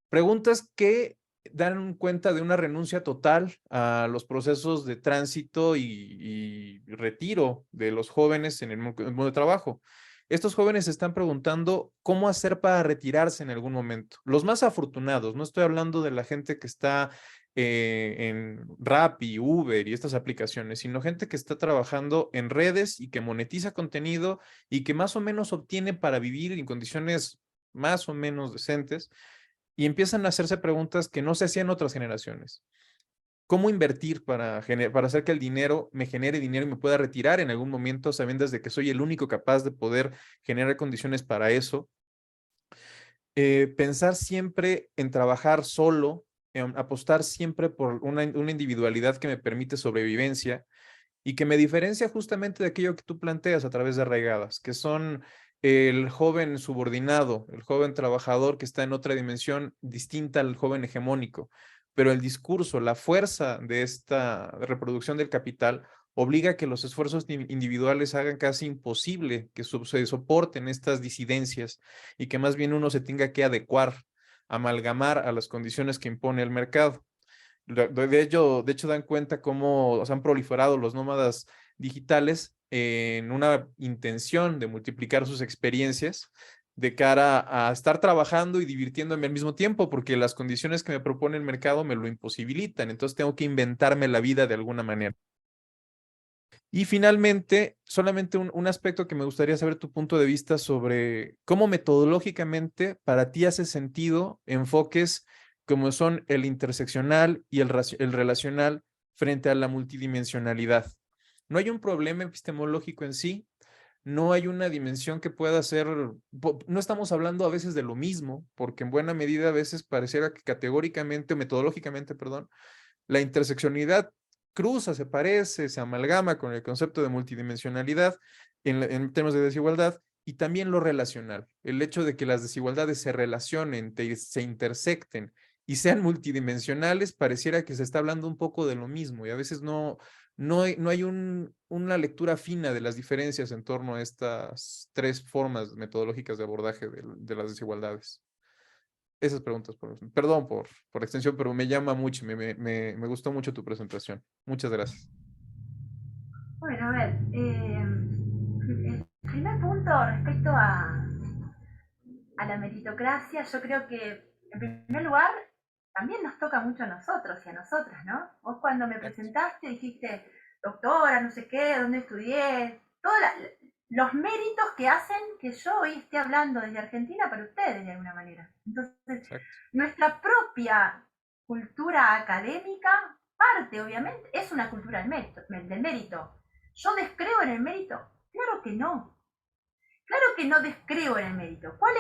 preguntas que dan cuenta de una renuncia total a los procesos de tránsito y retiro de los jóvenes en el mundo de trabajo. Estos jóvenes se están preguntando cómo hacer para retirarse en algún momento. Los más afortunados, no estoy hablando de la gente que está en Rappi, Uber y estas aplicaciones, sino gente que está trabajando en redes y que monetiza contenido y que más o menos obtiene para vivir en condiciones más o menos decentes y empiezan a hacerse preguntas que no se hacían otras generaciones. ¿Cómo invertir para hacer que el dinero me genere dinero y me pueda retirar en algún momento sabiendo desde que soy el único capaz de poder generar condiciones para eso? Pensar siempre en trabajar solo, en apostar siempre por una individualidad que me permite sobrevivencia y que me diferencia justamente de aquello que tú planteas a través de arraigadas, que son el joven subordinado, el joven trabajador que está en otra dimensión distinta al joven hegemónico. Pero el discurso, la fuerza de esta reproducción del capital obliga a que los esfuerzos individuales hagan casi imposible que se soporten estas disidencias y que más bien uno se tenga que adecuar, amalgamar a las condiciones que impone el mercado. De hecho, dan cuenta cómo se han proliferado los nómadas digitales en una intención de multiplicar sus experiencias de cara a estar trabajando y divirtiéndome al mismo tiempo, porque las condiciones que me propone el mercado me lo imposibilitan. Entonces tengo que inventarme la vida de alguna manera. Y finalmente, solamente un aspecto que me gustaría saber tu punto de vista sobre cómo metodológicamente para ti hace sentido enfoques como son el interseccional y el relacional frente a la multidimensionalidad. No hay un problema epistemológico en sí, no hay una dimensión que pueda ser, no estamos hablando a veces de lo mismo, porque en buena medida a veces pareciera que categóricamente o metodológicamente, perdón, la interseccionalidad cruza, se parece, se amalgama con el concepto de multidimensionalidad en términos de desigualdad y también lo relacional. El hecho de que las desigualdades se relacionen, se intersecten y sean multidimensionales, pareciera que se está hablando un poco de lo mismo y a veces no hay una lectura fina de las diferencias en torno a estas tres formas metodológicas de abordaje de las desigualdades. Esas preguntas, perdón por extensión, pero me llama mucho, me gustó mucho tu presentación. Muchas gracias. Bueno, a ver, el primer punto respecto a la meritocracia, yo creo que en primer lugar también nos toca mucho a nosotros y a nosotras, ¿no? Vos cuando me presentaste dijiste, doctora, no sé qué, dónde estudié, todos los méritos que hacen que yo hoy esté hablando desde Argentina para ustedes de alguna manera. Entonces, Exacto. nuestra propia cultura académica parte, obviamente, es una cultura del mérito. ¿Yo descreo en el mérito? Claro que no. Claro que no descreo en el mérito. ¿Cuál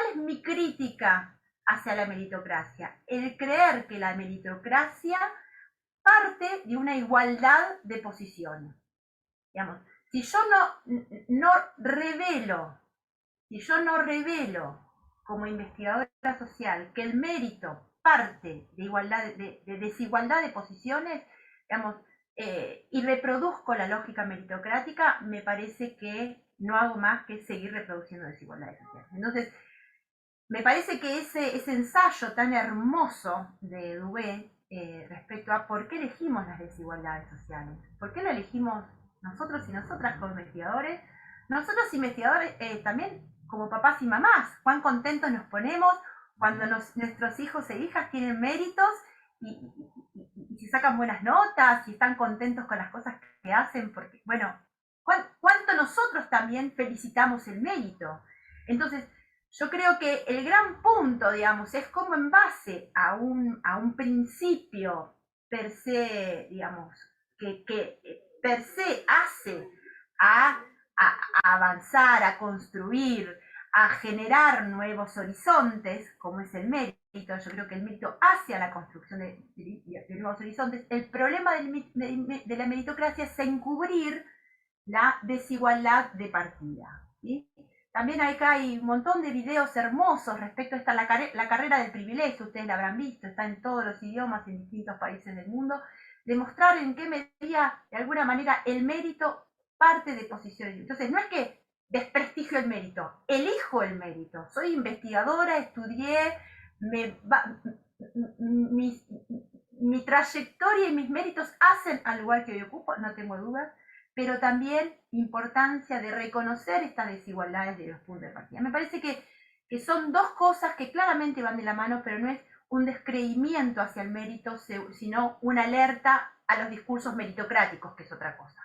es mi crítica hacia la meritocracia? El creer que la meritocracia parte de una igualdad de posiciones. Digamos, si yo no revelo como investigadora social que el mérito parte de desigualdad de posiciones, digamos, y reproduzco la lógica meritocrática, me parece que no hago más que seguir reproduciendo desigualdades sociales. Entonces, me parece que ese ensayo tan hermoso de Dubé respecto a por qué elegimos las desigualdades sociales, por qué lo elegimos nosotros y nosotras como investigadores, nosotros investigadores también como papás y mamás, cuán contentos nos ponemos cuando nuestros hijos e hijas tienen méritos y si sacan buenas notas y están contentos con las cosas que hacen, porque, bueno, cuánto nosotros también felicitamos el mérito. Entonces, yo creo que el gran punto, digamos, es cómo en base a un principio per se, digamos, que per se hace a avanzar, a construir, a generar nuevos horizontes, como es el mérito. Yo creo que el mérito hacia la construcción de nuevos horizontes. El problema de la meritocracia es encubrir la desigualdad de partida, ¿sí? También acá hay un montón de videos hermosos respecto a esta, la carrera del privilegio, ustedes la habrán visto, está en todos los idiomas, en distintos países del mundo, demostrar en qué medida, de alguna manera, el mérito parte de posiciones. Entonces, no es que desprestigio el mérito, elijo el mérito. Soy investigadora, estudié, mi trayectoria y mis méritos hacen al lugar que hoy ocupo, no tengo dudas, pero también importancia de reconocer estas desigualdades de los puntos de partida. Me parece que son dos cosas que claramente van de la mano, pero no es un descreimiento hacia el mérito, sino una alerta a los discursos meritocráticos, que es otra cosa.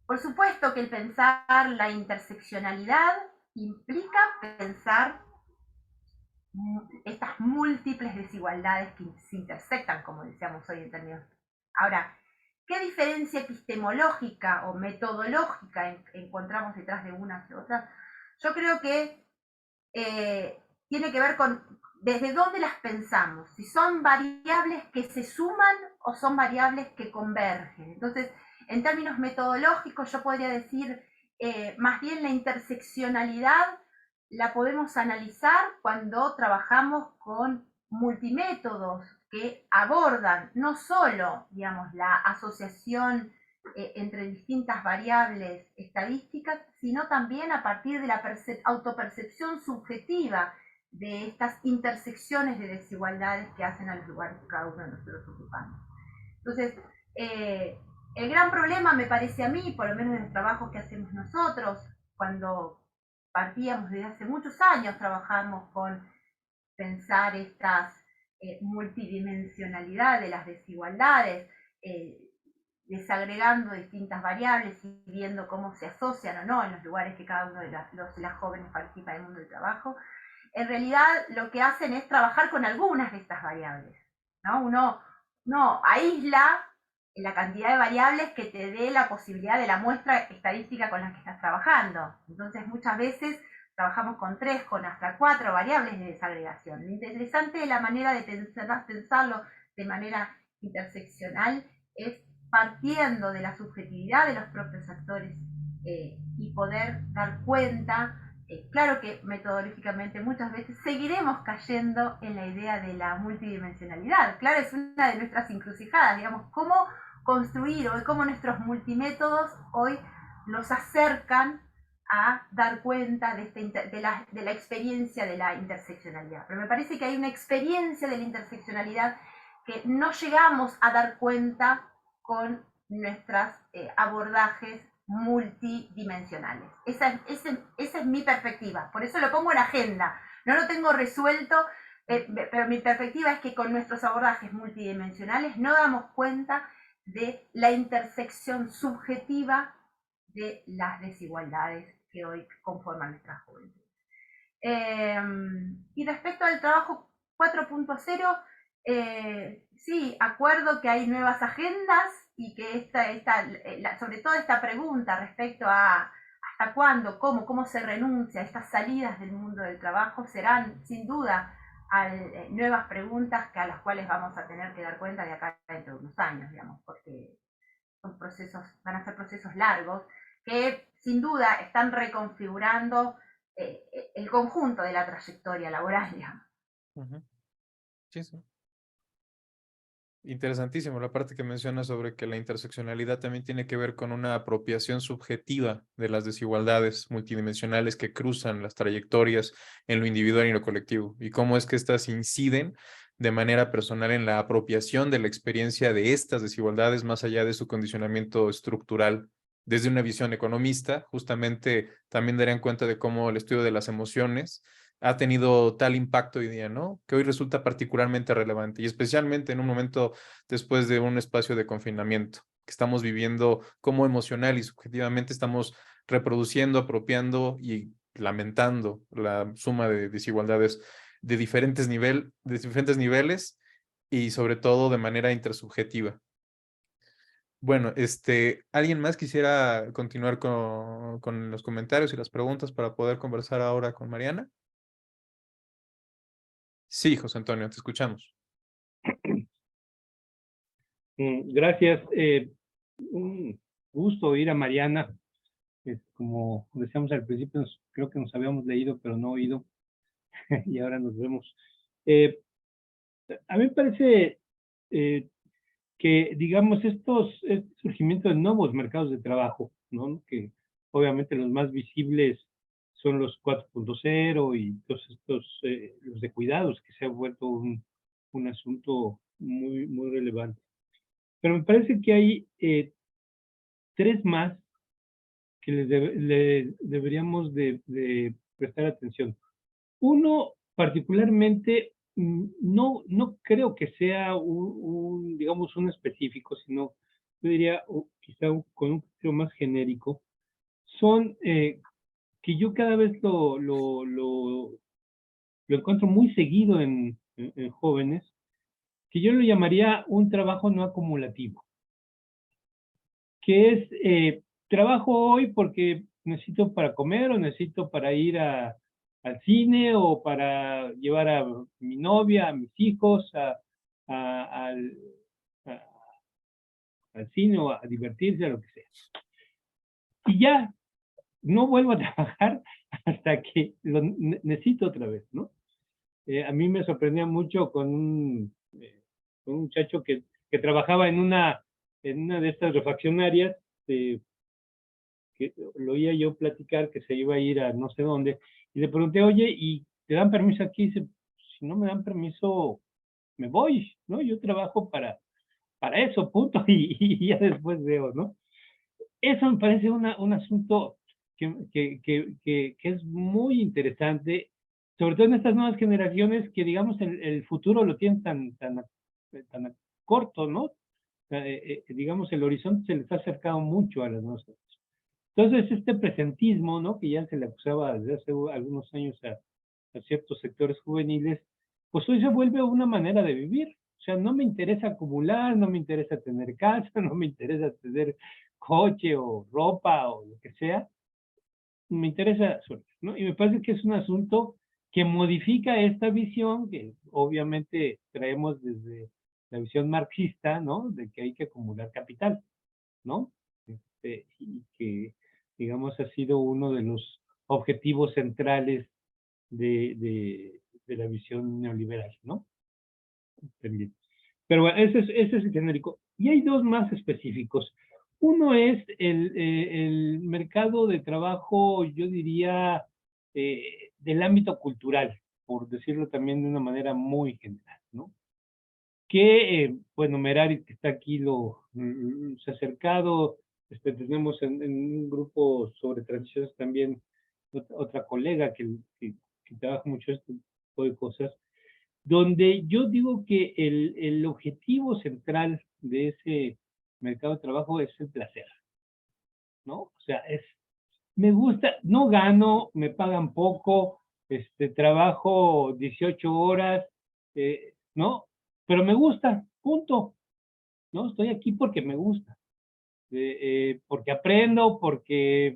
Por supuesto que el pensar la interseccionalidad implica pensar estas múltiples desigualdades que se intersectan, como decíamos hoy en términos. Ahora, ¿qué diferencia epistemológica o metodológica encontramos detrás de unas y otras? Yo creo que tiene que ver con desde dónde las pensamos, si son variables que se suman o son variables que convergen. Entonces, en términos metodológicos, yo podría decir, más bien la interseccionalidad la podemos analizar cuando trabajamos con multimétodos que abordan no solo, digamos, la asociación entre distintas variables estadísticas, sino también a partir de la autopercepción subjetiva de estas intersecciones de desigualdades que hacen a los lugares que cada uno de nosotros ocupamos. Entonces, el gran problema, me parece a mí, por lo menos en el trabajo que hacemos nosotros, cuando partíamos desde hace muchos años, trabajamos con pensar estas multidimensionalidad de las desigualdades, desagregando distintas variables y viendo cómo se asocian o no en los lugares que cada uno de las jóvenes participa del mundo del trabajo. En realidad lo que hacen es trabajar con algunas de estas variables, ¿no? Uno aísla la cantidad de variables que te dé la posibilidad de la muestra estadística con la que estás trabajando. Entonces muchas veces trabajamos con 3, con hasta 4 variables de desagregación. Lo interesante de la manera de pensarlo de manera interseccional es partiendo de la subjetividad de los propios actores y poder dar cuenta. Claro que metodológicamente muchas veces seguiremos cayendo en la idea de la multidimensionalidad. Claro, es una de nuestras encrucijadas, digamos, cómo construir hoy, cómo nuestros multimétodos hoy nos acercan a dar cuenta de la experiencia de la interseccionalidad. Pero me parece que hay una experiencia de la interseccionalidad que no llegamos a dar cuenta con nuestros abordajes multidimensionales. Esa es mi perspectiva, por eso lo pongo en agenda. No lo tengo resuelto, pero mi perspectiva es que con nuestros abordajes multidimensionales no damos cuenta de la intersección subjetiva de las desigualdades que hoy conforman nuestra juventud. Y respecto al trabajo 4.0, sí, acuerdo que hay nuevas agendas y que sobre todo esta pregunta respecto a hasta cuándo, cómo se renuncia a estas salidas del mundo del trabajo serán sin duda nuevas preguntas a las cuales vamos a tener que dar cuenta de acá dentro de unos años, digamos, porque son van a ser procesos largos que sin duda están reconfigurando el conjunto de la trayectoria laboral, digamos. Sí, sí. Interesantísimo la parte que menciona sobre que la interseccionalidad también tiene que ver con una apropiación subjetiva de las desigualdades multidimensionales que cruzan las trayectorias en lo individual y lo colectivo, y cómo es que estas inciden de manera personal en la apropiación de la experiencia de estas desigualdades más allá de su condicionamiento estructural. Desde una visión economista, justamente también darían cuenta de cómo el estudio de las emociones ha tenido tal impacto hoy día, ¿no? Que hoy resulta particularmente relevante y especialmente en un momento después de un espacio de confinamiento, que estamos viviendo cómo emocional y subjetivamente estamos reproduciendo, apropiando y lamentando la suma de desigualdades de diferentes niveles y sobre todo de manera intersubjetiva. Bueno, ¿alguien más quisiera continuar con los comentarios y las preguntas para poder conversar ahora con Mariana? Sí, José Antonio, te escuchamos. Gracias. Un gusto oír a Mariana. Como decíamos al principio, creo que nos habíamos leído, pero no oído, y ahora nos vemos. A mí me parece que, digamos, este surgimiento de nuevos mercados de trabajo, ¿no? Que obviamente los más visibles son los 4.0 y todos estos, los de cuidados, que se ha vuelto un asunto muy, muy relevante. Pero me parece que hay tres más que le deberíamos de prestar atención. Uno, particularmente, no creo que sea digamos, un específico, sino yo diría quizá con un criterio más genérico, son que yo cada vez lo encuentro muy seguido en jóvenes, que yo lo llamaría un trabajo no acumulativo, que es trabajo hoy porque necesito para comer o necesito para ir al cine o para llevar a mi novia, a mis hijos al, a- al cine o a divertirse, a lo que sea. Y ya no vuelvo a trabajar hasta que lo necesito otra vez, ¿no? A mí me sorprendía mucho con un muchacho que trabajaba en una de estas refaccionarias, eh, que lo oía yo platicar que se iba a ir a no sé dónde, y le pregunté, oye, ¿y te dan permiso aquí? Y dice, si no me dan permiso, me voy, ¿no? Yo trabajo para eso, punto, y ya después veo, ¿no? Eso me parece un asunto que es muy interesante, sobre todo en estas nuevas generaciones que, digamos, el futuro lo tienen tan corto, ¿no? Digamos, el horizonte se les ha acercado mucho a las nuevas generaciones. Entonces, este presentismo, ¿no? Que ya se le acusaba desde hace algunos años a ciertos sectores juveniles, pues hoy se vuelve una manera de vivir. O sea, no me interesa acumular, no me interesa tener casa, no me interesa tener coche o ropa o lo que sea, me interesa suerte, ¿no? Y me parece que es un asunto que modifica esta visión que obviamente traemos desde la visión marxista, ¿no? De que hay que acumular capital, ¿no? Y que, digamos, ha sido uno de los objetivos centrales de la visión neoliberal, ¿no? También. Pero bueno, ese es el genérico. Y hay dos más específicos. Uno es el mercado de trabajo, yo diría, del ámbito cultural, por decirlo también de una manera muy general, ¿no? Que, bueno, Merari, que está aquí, se ha acercado, tenemos en un grupo sobre transiciones también otra colega que trabaja mucho este tipo de cosas, donde yo digo que el objetivo central de ese mercado de trabajo es el placer, ¿no? O sea, me gusta, no gano, me pagan poco, trabajo 18 horas, ¿no? Pero me gusta, punto, ¿no? Estoy aquí porque me gusta, porque aprendo, porque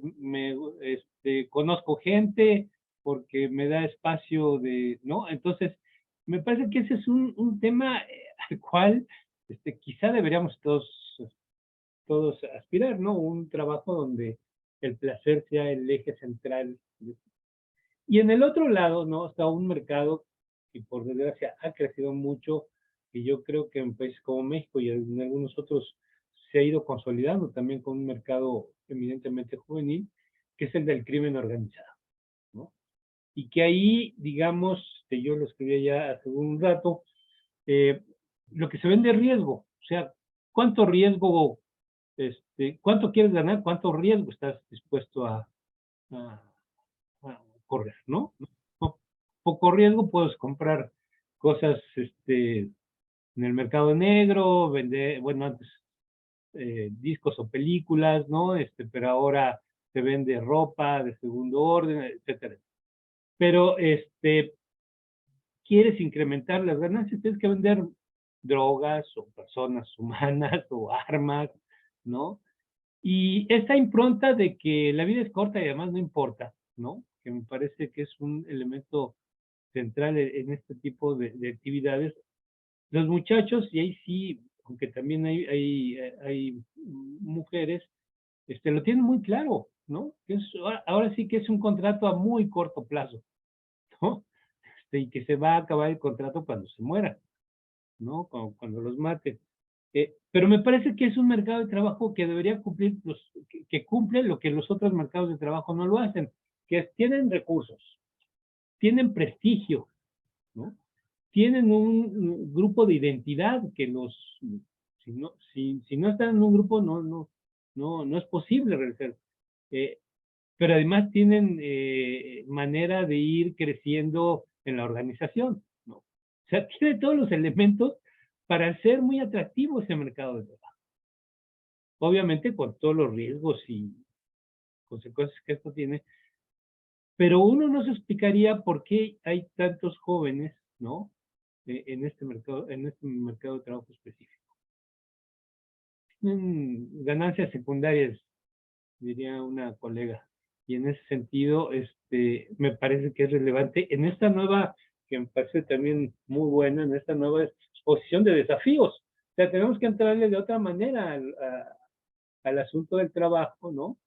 conozco gente, porque me da espacio ¿no? Entonces, me parece que ese es un tema al cual quizá deberíamos todos aspirar, ¿no? Un trabajo donde el placer sea el eje central. Y en el otro lado, ¿no? Está un mercado que por desgracia ha crecido mucho, y yo creo que en países como México y en algunos otros se ha ido consolidando también con un mercado eminentemente juvenil, que es el del crimen organizado, ¿no? Y que ahí, digamos, que yo lo escribí ya hace un rato, lo que se vende es riesgo, o sea, ¿cuánto riesgo, cuánto quieres ganar, cuánto riesgo estás dispuesto a correr, ¿no? Poco riesgo, puedes comprar cosas en el mercado negro, vender, bueno, antes discos o películas, ¿no? Pero ahora se vende ropa de segundo orden, etcétera. Pero quieres incrementar las ganancias, tienes que vender drogas o personas humanas o armas, ¿no? Y esta impronta de que la vida es corta y además no importa, ¿no? Que me parece que es un elemento central en este tipo de actividades. Los muchachos, y ahí sí, aunque también hay mujeres, lo tienen muy claro, ¿no? Que ahora sí que es un contrato a muy corto plazo, ¿no? Y que se va a acabar el contrato cuando se muera, ¿no? Cuando los maten. Pero me parece que es un mercado de trabajo que debería cumplir, que cumple lo que los otros mercados de trabajo no lo hacen, que tienen recursos, tienen prestigio, ¿no? Tienen un grupo de identidad que si no están en un grupo no es posible realizar. Pero además tienen manera de ir creciendo en la organización, ¿no? O sea, tiene todos los elementos para ser muy atractivo ese mercado de trabajo. Obviamente con todos los riesgos y consecuencias que esto tiene, pero uno no se explicaría por qué hay tantos jóvenes, ¿no? En este mercado de trabajo específico. Ganancias secundarias, diría una colega. Y en ese sentido, me parece que es relevante en esta nueva, que me parece también muy buena, en esta nueva exposición de desafíos. O sea, tenemos que entrarle de otra manera al asunto del trabajo, ¿no?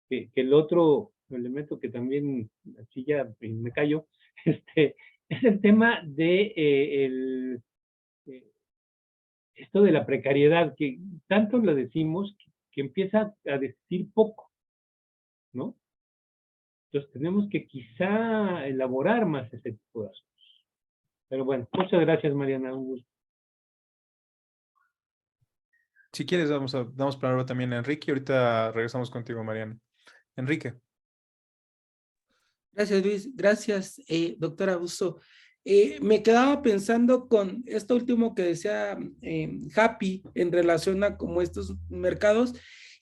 Que el otro elemento que también, aquí ya me callo, es el tema de esto de la precariedad, que tanto lo decimos que empieza a decir poco, ¿no? Entonces tenemos que quizá elaborar más ese tipo de asuntos. Pero bueno, muchas gracias, Mariana, un gusto. Si quieres, damos palabra también a Enrique. Ahorita regresamos contigo, Mariana. Enrique. Gracias, Luis. Gracias, doctora Busso. Me quedaba pensando con esto último que decía Happy en relación a como estos mercados,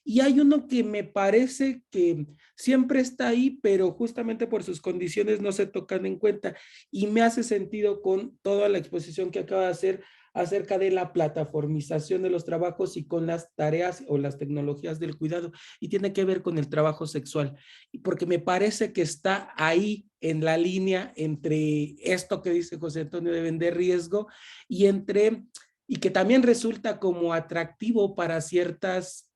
y hay uno que me parece que siempre está ahí, pero justamente por sus condiciones no se tocan en cuenta, y me hace sentido con toda la exposición que acaba de hacer acerca de la plataformización de los trabajos y con las tareas o las tecnologías del cuidado, y tiene que ver con el trabajo sexual, porque me parece que está ahí en la línea entre esto que dice José Antonio de vender riesgo y que también resulta como atractivo para ciertas,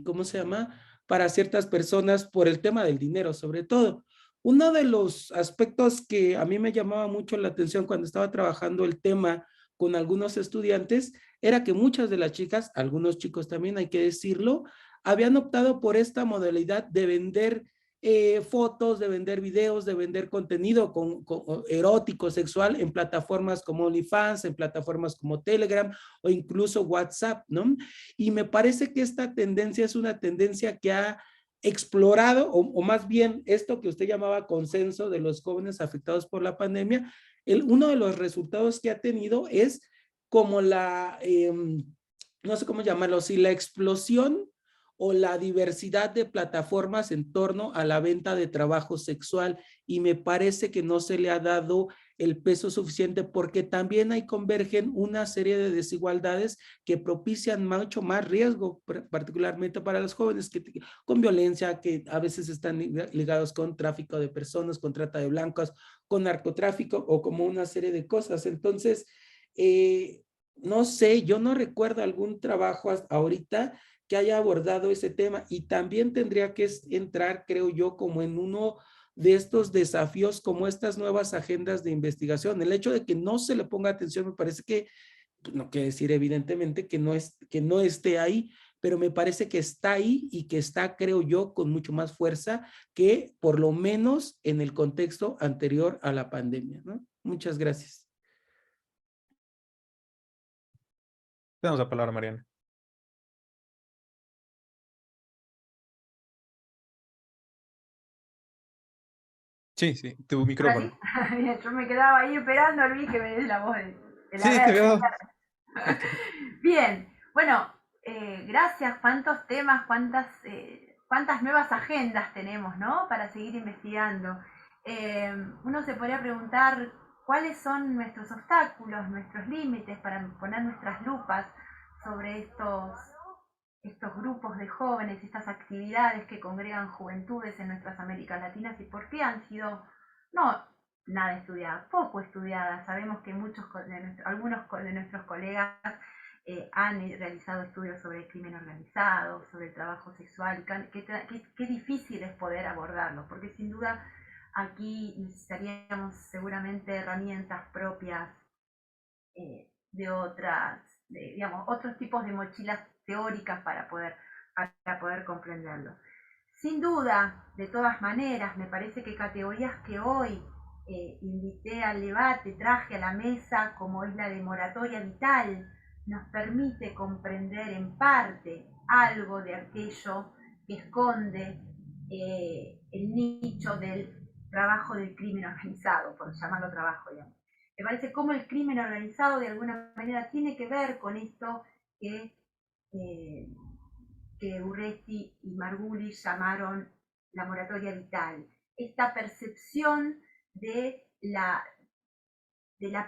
¿cómo se llama? Para ciertas personas por el tema del dinero, sobre todo. Uno de los aspectos que a mí me llamaba mucho la atención cuando estaba trabajando el tema con algunos estudiantes era que muchas de las chicas, algunos chicos también hay que decirlo, habían optado por esta modalidad de vender fotos, de vender videos, de vender contenido erótico, sexual en plataformas como OnlyFans, en plataformas como Telegram o incluso WhatsApp, ¿no? Y me parece que esta tendencia es una tendencia que ha explorado, o más bien esto que usted llamaba consenso de los jóvenes afectados por la pandemia, uno de los resultados que ha tenido es como no sé cómo llamarlo, si la explosión o la diversidad de plataformas en torno a la venta de trabajo sexual, y me parece que no se le ha dado el peso suficiente porque también ahí convergen una serie de desigualdades que propician mucho más riesgo, particularmente para los jóvenes, con violencia, que a veces están ligados con tráfico de personas, con trata de blancas, con narcotráfico o como una serie de cosas. Entonces, no sé, yo no recuerdo algún trabajo hasta ahorita que haya abordado ese tema, y también tendría que entrar, creo yo, como en uno de estos desafíos, como estas nuevas agendas de investigación. El hecho de que no se le ponga atención me parece que, no quiere decir evidentemente que no esté ahí, pero me parece que está ahí y que está, creo yo, con mucho más fuerza que por lo menos en el contexto anterior a la pandemia, ¿no? Muchas gracias. Te damos la palabra, Mariana. Sí, sí, tu micrófono. Bien, yo me quedaba ahí esperando, Luis, que me dé la voz de la Sí, te veo. Bien, bueno, gracias. Cuántos temas, cuántas nuevas agendas tenemos, ¿no? Para seguir investigando. Uno se podría preguntar cuáles son nuestros obstáculos, nuestros límites para poner nuestras lupas sobre estos estos grupos de jóvenes, estas actividades que congregan juventudes en nuestras Américas Latinas y por qué han sido no nada estudiadas, poco estudiadas. Sabemos que algunos de nuestros colegas han realizado estudios sobre el crimen organizado, sobre el trabajo sexual, y qué difícil es poder abordarlo, porque sin duda aquí necesitaríamos seguramente herramientas propias de otros tipos de mochilas teóricas para poder comprenderlo. Sin duda, de todas maneras, me parece que categorías que hoy invité al debate, traje a la mesa, como es la de moratoria vital, nos permite comprender en parte algo de aquello que esconde el nicho del trabajo del crimen organizado, por llamarlo trabajo, digamos. Me parece como el crimen organizado de alguna manera tiene que ver con esto que Urresti y Margulis llamaron la moratoria vital. Esta percepción de la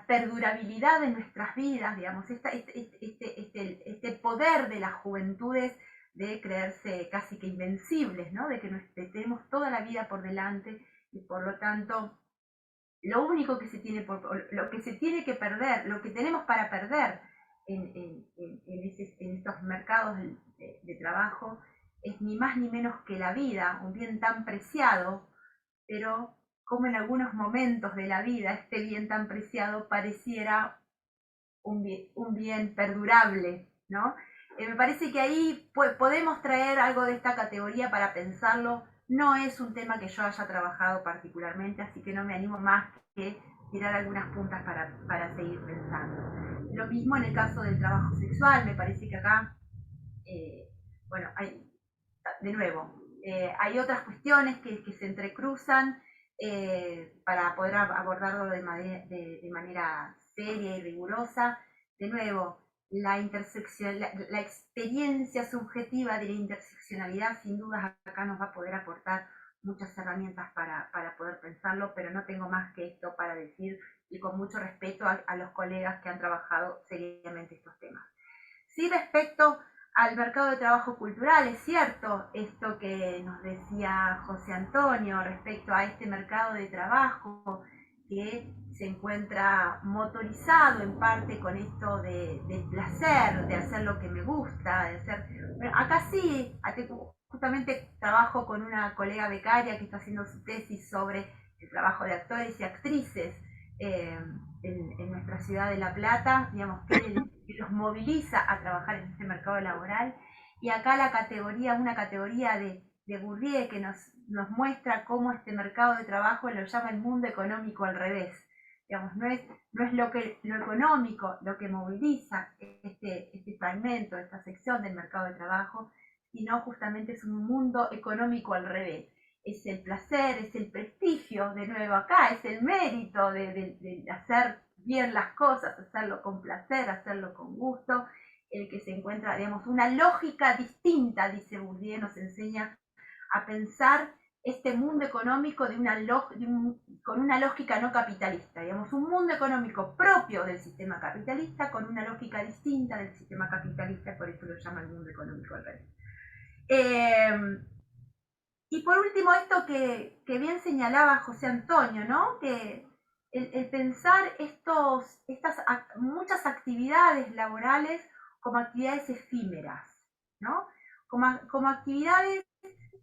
perdurabilidad de nuestras vidas, digamos, este poder de las juventudes de creerse casi que invencibles, ¿no? De que tenemos toda la vida por delante y por lo tanto lo único que se tiene lo que se tiene que perder, lo que tenemos para perder en estos mercados de trabajo es ni más ni menos que la vida, un bien tan preciado, pero como en algunos momentos de la vida este bien tan preciado pareciera un bien perdurable, ¿no? Me parece que ahí podemos traer algo de esta categoría para pensarlo. No es un tema que yo haya trabajado particularmente, así que no me animo más que tirar algunas puntas para seguir pensando. Lo mismo en el caso del trabajo sexual, me parece que acá, bueno, de nuevo, hay otras cuestiones que se entrecruzan para poder abordarlo de manera seria y rigurosa. De nuevo, la experiencia subjetiva de la interseccionalidad sin duda acá nos va a poder aportar muchas herramientas para poder pensarlo, pero no tengo más que esto para decir, y con mucho respeto a los colegas que han trabajado seriamente estos temas. Sí, respecto al mercado de trabajo cultural, es cierto esto que nos decía José Antonio respecto a este mercado de trabajo que se encuentra motorizado en parte con esto del placer, de hacer lo que me gusta, de hacer... Bueno, acá sí, justamente trabajo con una colega becaria que está haciendo su tesis sobre el trabajo de actores y actrices en nuestra ciudad de La Plata, digamos, que los moviliza a trabajar en este mercado laboral. Y acá una categoría de Bourdieu que nos muestra cómo este mercado de trabajo lo llama el mundo económico al revés. Digamos, no es lo económico lo que moviliza este fragmento, esta sección del mercado de trabajo, sino justamente es un mundo económico al revés. Es el placer, es el prestigio, de nuevo acá, es el mérito de hacer bien las cosas, hacerlo con placer, hacerlo con gusto, el que se encuentra, digamos, una lógica distinta, dice Bourdieu, nos enseña a pensar este mundo económico con una lógica no capitalista, digamos, un mundo económico propio del sistema capitalista con una lógica distinta del sistema capitalista, por eso lo llama el mundo económico al revés. Y por último, esto que bien señalaba José Antonio, ¿no? Que el pensar muchas actividades laborales como actividades efímeras, ¿no? Como actividades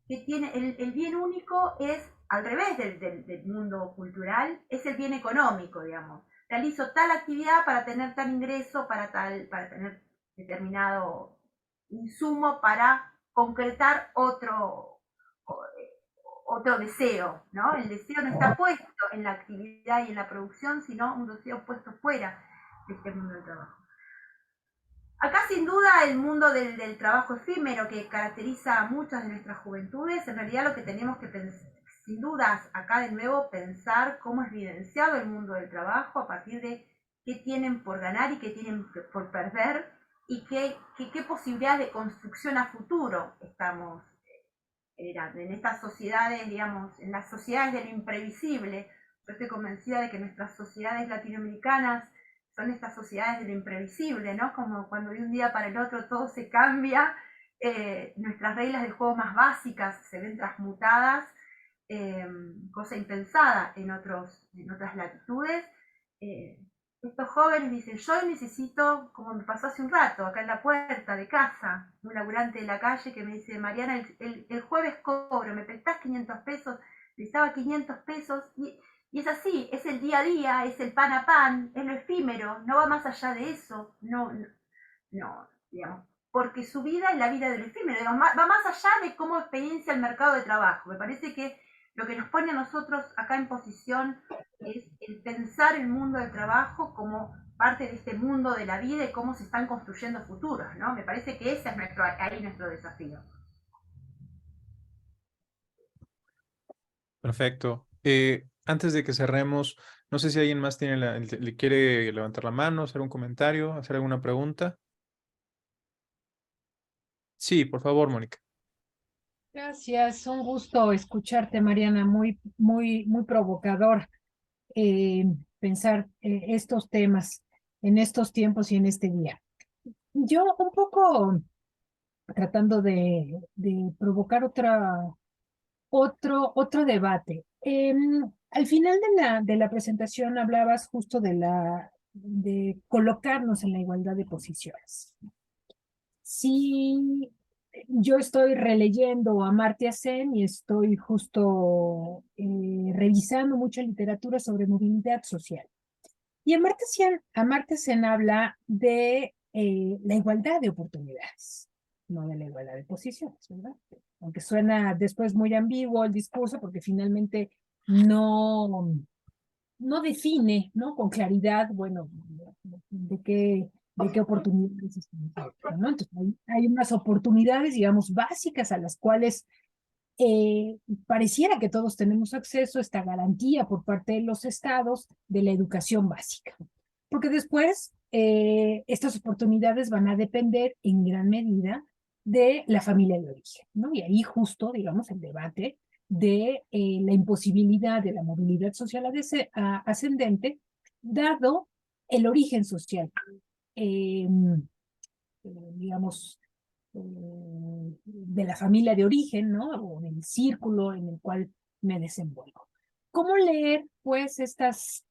que tienen, el bien único es, al revés del mundo cultural, es el bien económico, digamos. Realizo tal actividad para tener tal ingreso, para tener determinado insumo para concretar otro deseo, ¿no? El deseo no está puesto en la actividad y en la producción, sino un deseo puesto fuera de este mundo del trabajo. Acá sin duda el mundo del trabajo efímero que caracteriza a muchas de nuestras juventudes, en realidad lo que tenemos que pensar, sin dudas, acá de nuevo pensar cómo es vivenciado el mundo del trabajo a partir de qué tienen por ganar y qué tienen por perder y qué posibilidades de construcción a futuro estamos en estas sociedades, digamos, en las sociedades de lo imprevisible. Yo estoy convencida de que nuestras sociedades latinoamericanas son estas sociedades de lo imprevisible, ¿no? Como cuando de un día para el otro todo se cambia nuestras reglas del juego más básicas se ven transmutadas, cosa impensada en otras latitudes. Estos jóvenes dicen, yo necesito, como me pasó hace un rato, acá en la puerta de casa, un laburante de la calle que me dice, Mariana, el jueves cobro, ¿me prestás 500 pesos? Necesitaba 500 pesos, y es así, es el día a día, es el pan a pan, es lo efímero, no va más allá de eso, no, digamos, porque su vida es la vida del efímero, digamos, va más allá de cómo experiencia el mercado de trabajo. Me parece que lo que nos pone a nosotros acá en posición es el pensar el mundo del trabajo como parte de este mundo de la vida y cómo se están construyendo futuros, ¿no? Me parece que ese es nuestro desafío. Perfecto. Antes de que cerremos, no sé si alguien más le quiere levantar la mano, hacer un comentario, hacer alguna pregunta. Sí, por favor, Mónica. Gracias, un gusto escucharte, Mariana, muy provocador pensar estos temas en estos tiempos y en este día. Yo un poco tratando de provocar otro debate. Al final de la presentación hablabas justo de colocarnos en la igualdad de posiciones. Sí, yo estoy releyendo a Amartya Sen y estoy justo revisando mucha literatura sobre movilidad social. Y Amartya Sen habla de la igualdad de oportunidades, no de la igualdad de posiciones, ¿verdad? Aunque suena después muy ambiguo el discurso porque finalmente no define, ¿no? Con claridad, bueno, de qué oportunidades estamos hablando, ¿no? Entonces, hay unas oportunidades, digamos, básicas a las cuales pareciera que todos tenemos acceso a esta garantía por parte de los estados de la educación básica. Porque después estas oportunidades van a depender en gran medida de la familia de origen, ¿no? Y ahí justo, digamos, el debate de la imposibilidad de la movilidad social ascendente, dado el origen social, digamos, de la familia de origen, ¿no? O del círculo en el cual me desenvuelvo. ¿Cómo leer, pues, estos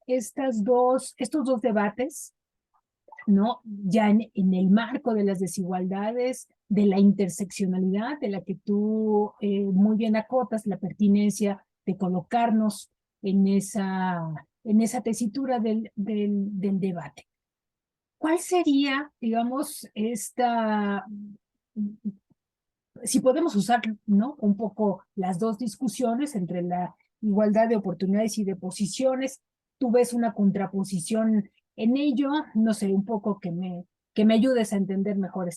dos debates, ¿no? Ya en el marco de las desigualdades, de la interseccionalidad, de la que tú muy bien acotas, la pertinencia de colocarnos en esa tesitura del debate. ¿Cuál sería, digamos, si podemos usar, ¿no? Un poco las dos discusiones entre la igualdad de oportunidades y de posiciones? ¿Tú ves una contraposición en ello? No sé, un poco que me ayudes a entender mejor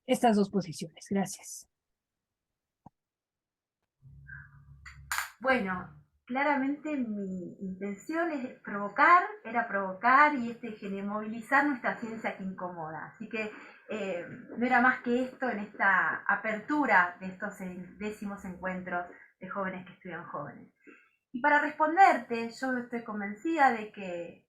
estas dos posiciones. Gracias. Bueno, claramente mi intención era provocar y movilizar nuestra ciencia que incomoda. Así que no era más que esto en esta apertura de estos 10º encuentros de jóvenes que estudian jóvenes. Y para responderte, yo estoy convencida de que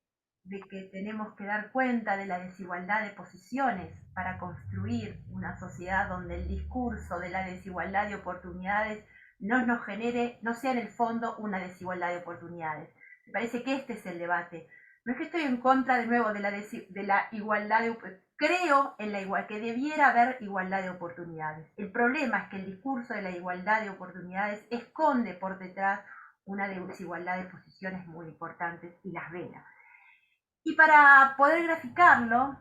tenemos que dar cuenta de la desigualdad de posiciones para construir una sociedad donde el discurso de la desigualdad de oportunidades nos genere, no sea en el fondo una desigualdad de oportunidades. Me parece que este es el debate. No es que estoy en contra de nuevo de la igualdad de oportunidades. Creo en que debiera haber igualdad de oportunidades. El problema es que el discurso de la igualdad de oportunidades esconde por detrás una desigualdad de posiciones muy importantes y las vela. Y para poder graficarlo,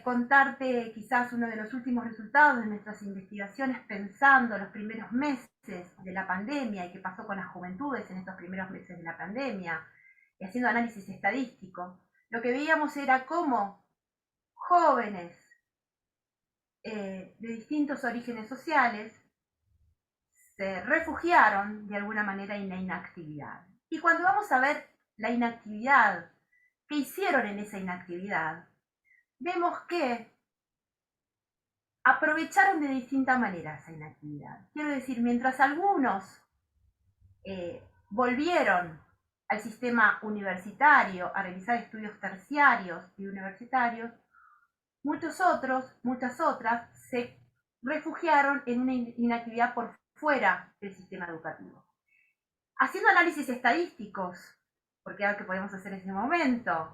contarte quizás uno de los últimos resultados de nuestras investigaciones pensando los primeros meses de la pandemia y qué pasó con las juventudes en estos primeros meses de la pandemia, y haciendo análisis estadístico, lo que veíamos era cómo jóvenes de distintos orígenes sociales se refugiaron de alguna manera en la inactividad. Y cuando vamos a ver la inactividad, ¿qué hicieron en esa inactividad? Vemos que aprovecharon de distinta manera esa inactividad. Quiero decir, mientras algunos volvieron al sistema universitario a realizar estudios terciarios y universitarios, muchos otros, muchas otras, se refugiaron en una inactividad por fuera del sistema educativo. Haciendo análisis estadísticos, porque era lo que podíamos hacer en ese momento,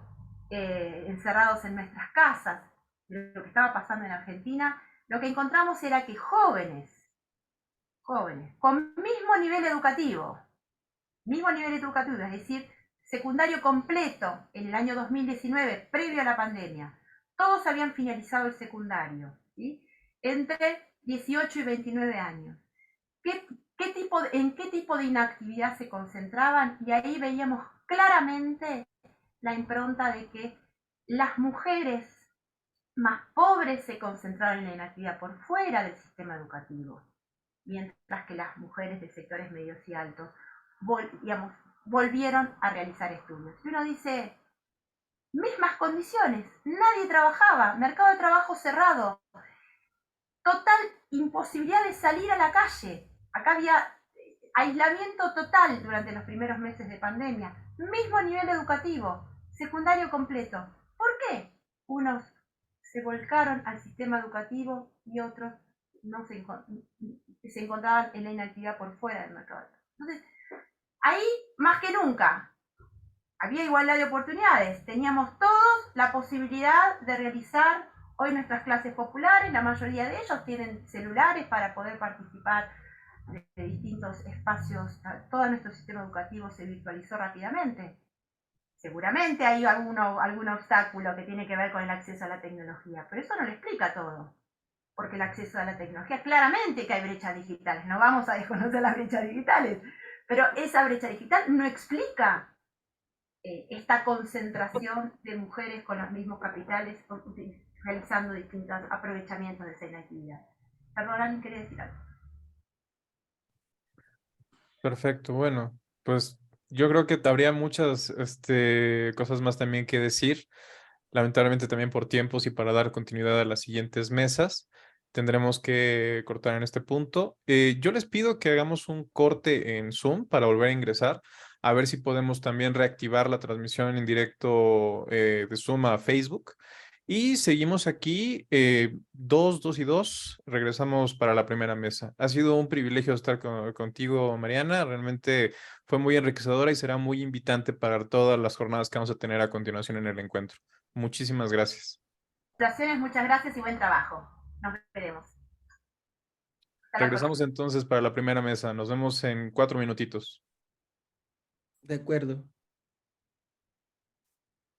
encerrados en nuestras casas, de lo que estaba pasando en Argentina, lo que encontramos era que jóvenes, con mismo nivel educativo, es decir, secundario completo en el año 2019, previo a la pandemia, todos habían finalizado el secundario, ¿sí? Entre 18 y 29 años. ¿En qué tipo de inactividad se concentraban? Y ahí veíamos claramente la impronta de que las mujeres más pobres se concentraron en la inactividad por fuera del sistema educativo, mientras que las mujeres de sectores medios y altos volvieron a realizar estudios. Y uno dice, mismas condiciones, nadie trabajaba, mercado de trabajo cerrado, total imposibilidad de salir a la calle. Acá había aislamiento total durante los primeros meses de pandemia, mismo nivel educativo, secundario completo. ¿Por qué? Unos se volcaron al sistema educativo y otros no se encontraban en la inactividad por fuera del mercado. Entonces, ahí más que nunca había igualdad de oportunidades, teníamos todos la posibilidad de realizar hoy nuestras clases populares, la mayoría de ellos tienen celulares para poder participar de distintos espacios, todo nuestro sistema educativo se virtualizó rápidamente. Seguramente hay algún obstáculo que tiene que ver con el acceso a la tecnología, pero eso no lo explica todo, porque el acceso a la tecnología, claramente que hay brechas digitales, no vamos a desconocer las brechas digitales, pero esa brecha digital no explica esta concentración de mujeres con los mismos capitales realizando distintos aprovechamientos de esa inactividad. Perdón, ¿querés decir algo? Perfecto, bueno, pues yo creo que habría muchas cosas más también que decir. Lamentablemente también por tiempos y para dar continuidad a las siguientes mesas, tendremos que cortar en este punto. Yo les pido que hagamos un corte en Zoom para volver a ingresar, a ver si podemos también reactivar la transmisión en directo de Zoom a Facebook. Y seguimos aquí, 2 y 2, regresamos para la primera mesa. Ha sido un privilegio estar contigo, Mariana. Realmente fue muy enriquecedora y será muy invitante para todas las jornadas que vamos a tener a continuación en el encuentro. Muchísimas gracias. Muchas gracias y buen trabajo. Nos veremos. Hasta la Regresamos próxima. entonces para la primera mesa. Nos vemos en 4 minutitos. De acuerdo.